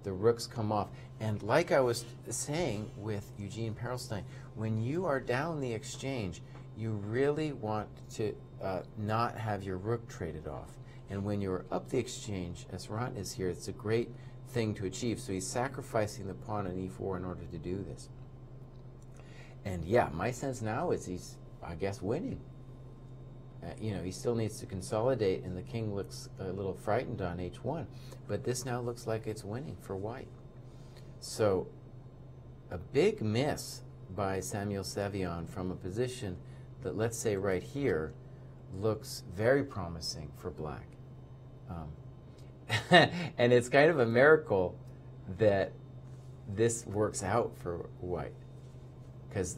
the rooks come off. And like I was saying with Eugene Perelstein, when you are down the exchange, you really want to not have your rook traded off. And when you're up the exchange, as Hrant is here, it's a great thing to achieve. So he's sacrificing the pawn on e4 in order to do this. And yeah, my sense now is he's, I guess, winning. You know, he still needs to consolidate, and the king looks a little frightened on h1. But this now looks like it's winning for white. So a big miss by Samuel Sevian from a position that, let's say right here, looks very promising for black. And it's kind of a miracle that this works out for white. Because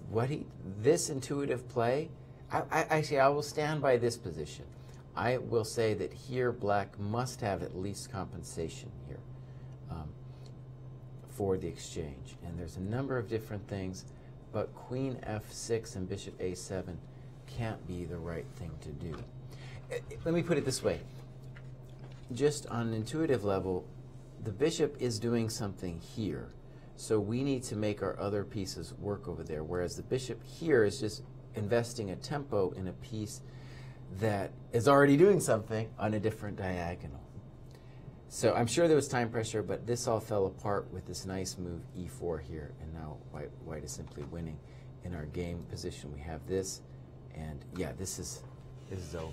this intuitive play, actually, I will stand by this position. I will say that here black must have at least compensation here for the exchange. And there's a number of different things, but queen f6 and bishop a7 can't be the right thing to do. Let me put it this way. Just on an intuitive level, the bishop is doing something here. So we need to make our other pieces work over there, whereas the bishop here is just investing a tempo in a piece that is already doing something on a different diagonal. So I'm sure there was time pressure, but this all fell apart with this nice move e4 here, and now white is simply winning. In our game position, we have this, and yeah, this is over.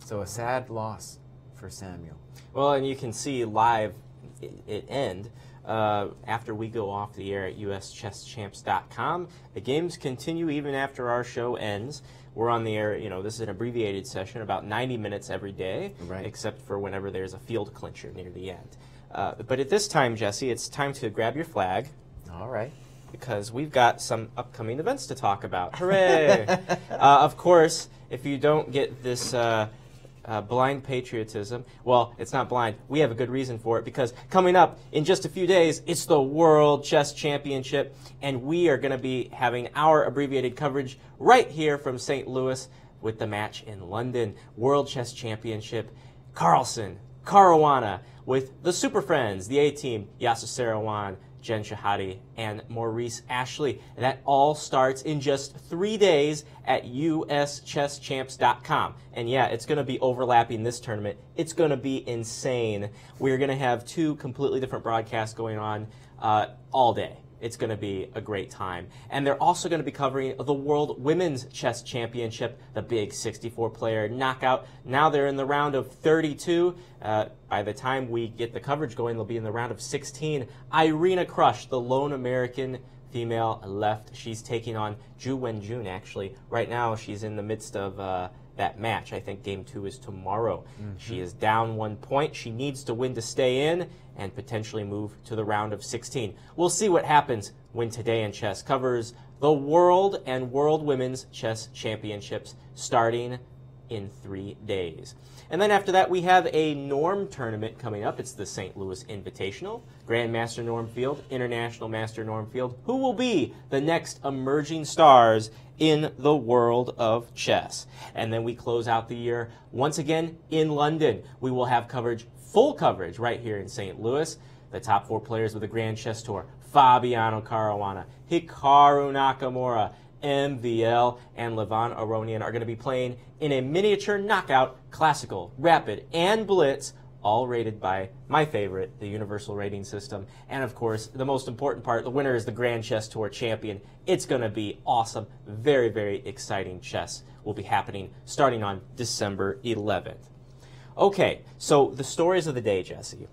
So a sad loss for Samuel. Well, and you can see live it end after we go off the air at uschesschamps.com. The games continue even after our show ends. We're on the air, this is an abbreviated session, about 90 minutes every day, right, except for whenever there's a field clincher near the end. But at this time, Jesse, it's time to grab your flag. All right. Because we've got some upcoming events to talk about. Hooray! Of course, if you don't get this blind patriotism, well, it's not blind. We have a good reason for it, because coming up in just a few days, it's the World Chess Championship, and we are going to be having our abbreviated coverage right here from St. Louis with the match in London. World Chess Championship, Carlsen, Caruana, with the Super Friends, the A-Team, Yasser Seirawan, Jen Shahadi, and Maurice Ashley. And that all starts in just 3 days at uschesschamps.com. And yeah, it's going to be overlapping this tournament. It's going to be insane. We're going to have 2 completely different broadcasts going on all day. It's going to be a great time. And they're also going to be covering the World Women's Chess Championship, the big 64-player knockout. Now they're in the round of 32. By the time we get the coverage going, they'll be in the round of 16. Irina Krush, the lone American female left. She's taking on Ju Wenjun, actually. Right now, she's in the midst of that match. I think Game 2 is tomorrow. She is down 1 point. She needs to win to stay in and potentially move to the round of 16. We'll see what happens when Today in Chess covers the World and World Women's Chess Championships starting in 3 days. And then after that, we have a Norm tournament coming up. It's the St. Louis Invitational. Grandmaster Norm Field, International Master Norm Field. Who will be the next emerging stars in the world of chess? And then we close out the year once again in London. We will have coverage, full coverage, right here in St. Louis. The top 4 players with the Grand Chess Tour: Fabiano Caruana, Hikaru Nakamura, MVL, and Levon Aronian are going to be playing in a miniature knockout, classical, rapid, and blitz, all rated by my favorite, the Universal Rating System. And of course, the most important part, the winner is the Grand Chess Tour champion. It's going to be awesome. Very, very exciting chess will be happening starting on December 11th. Okay, so the stories of the day, Jesse.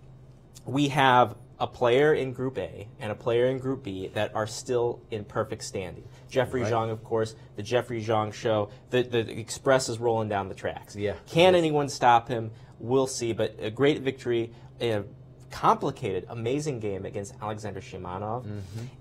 We have a player in Group A and a player in Group B that are still in perfect standing. Jeffrey Zhang, of course, the Jeffrey Zhang show. The Express is rolling down the tracks. Yeah. Can anyone stop him? We'll see. But a great victory, a complicated, amazing game against Alexander Shimanov.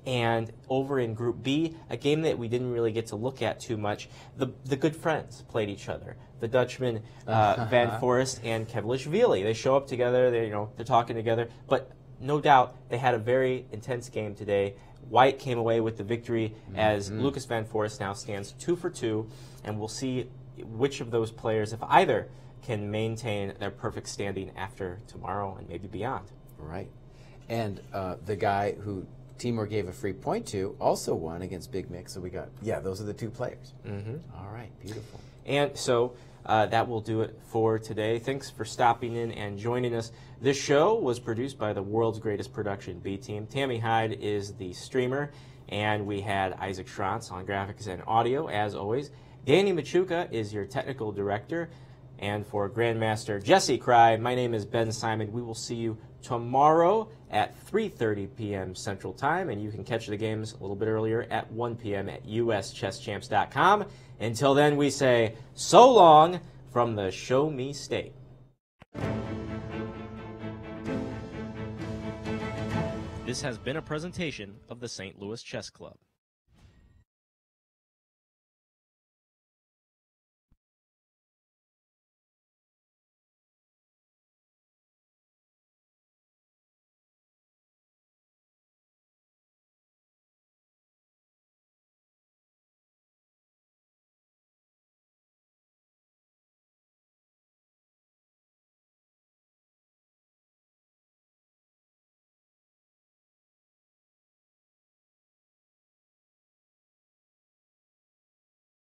And over in Group B, a game that we didn't really get to look at too much, the good friends played each other. The Dutchman, Van Forest and Kevlishvili. They show up together, they're talking together, but no doubt they had a very intense game today. White came away with the victory as Lucas Van Forest now stands 2 for 2, and we'll see which of those players, if either, can maintain their perfect standing after tomorrow and maybe beyond. Right. And the guy who Timur gave a free point to also won against Big Mick, so we got, those are the 2 players. All right, beautiful. And so that will do it for today. Thanks for stopping in and joining us. This show was produced by the world's greatest production B-Team. Tammy Hyde is the streamer, and we had Isaac Schrantz on graphics and audio, as always. Danny Machuca is your technical director. And for Grandmaster Jesse Kraai, my name is Ben Simon. We will see you tomorrow at 3:30 p.m. Central Time, and you can catch the games a little bit earlier at 1 p.m. at uschesschamps.com. Until then, we say so long from the Show Me State. This has been a presentation of the St. Louis Chess Club.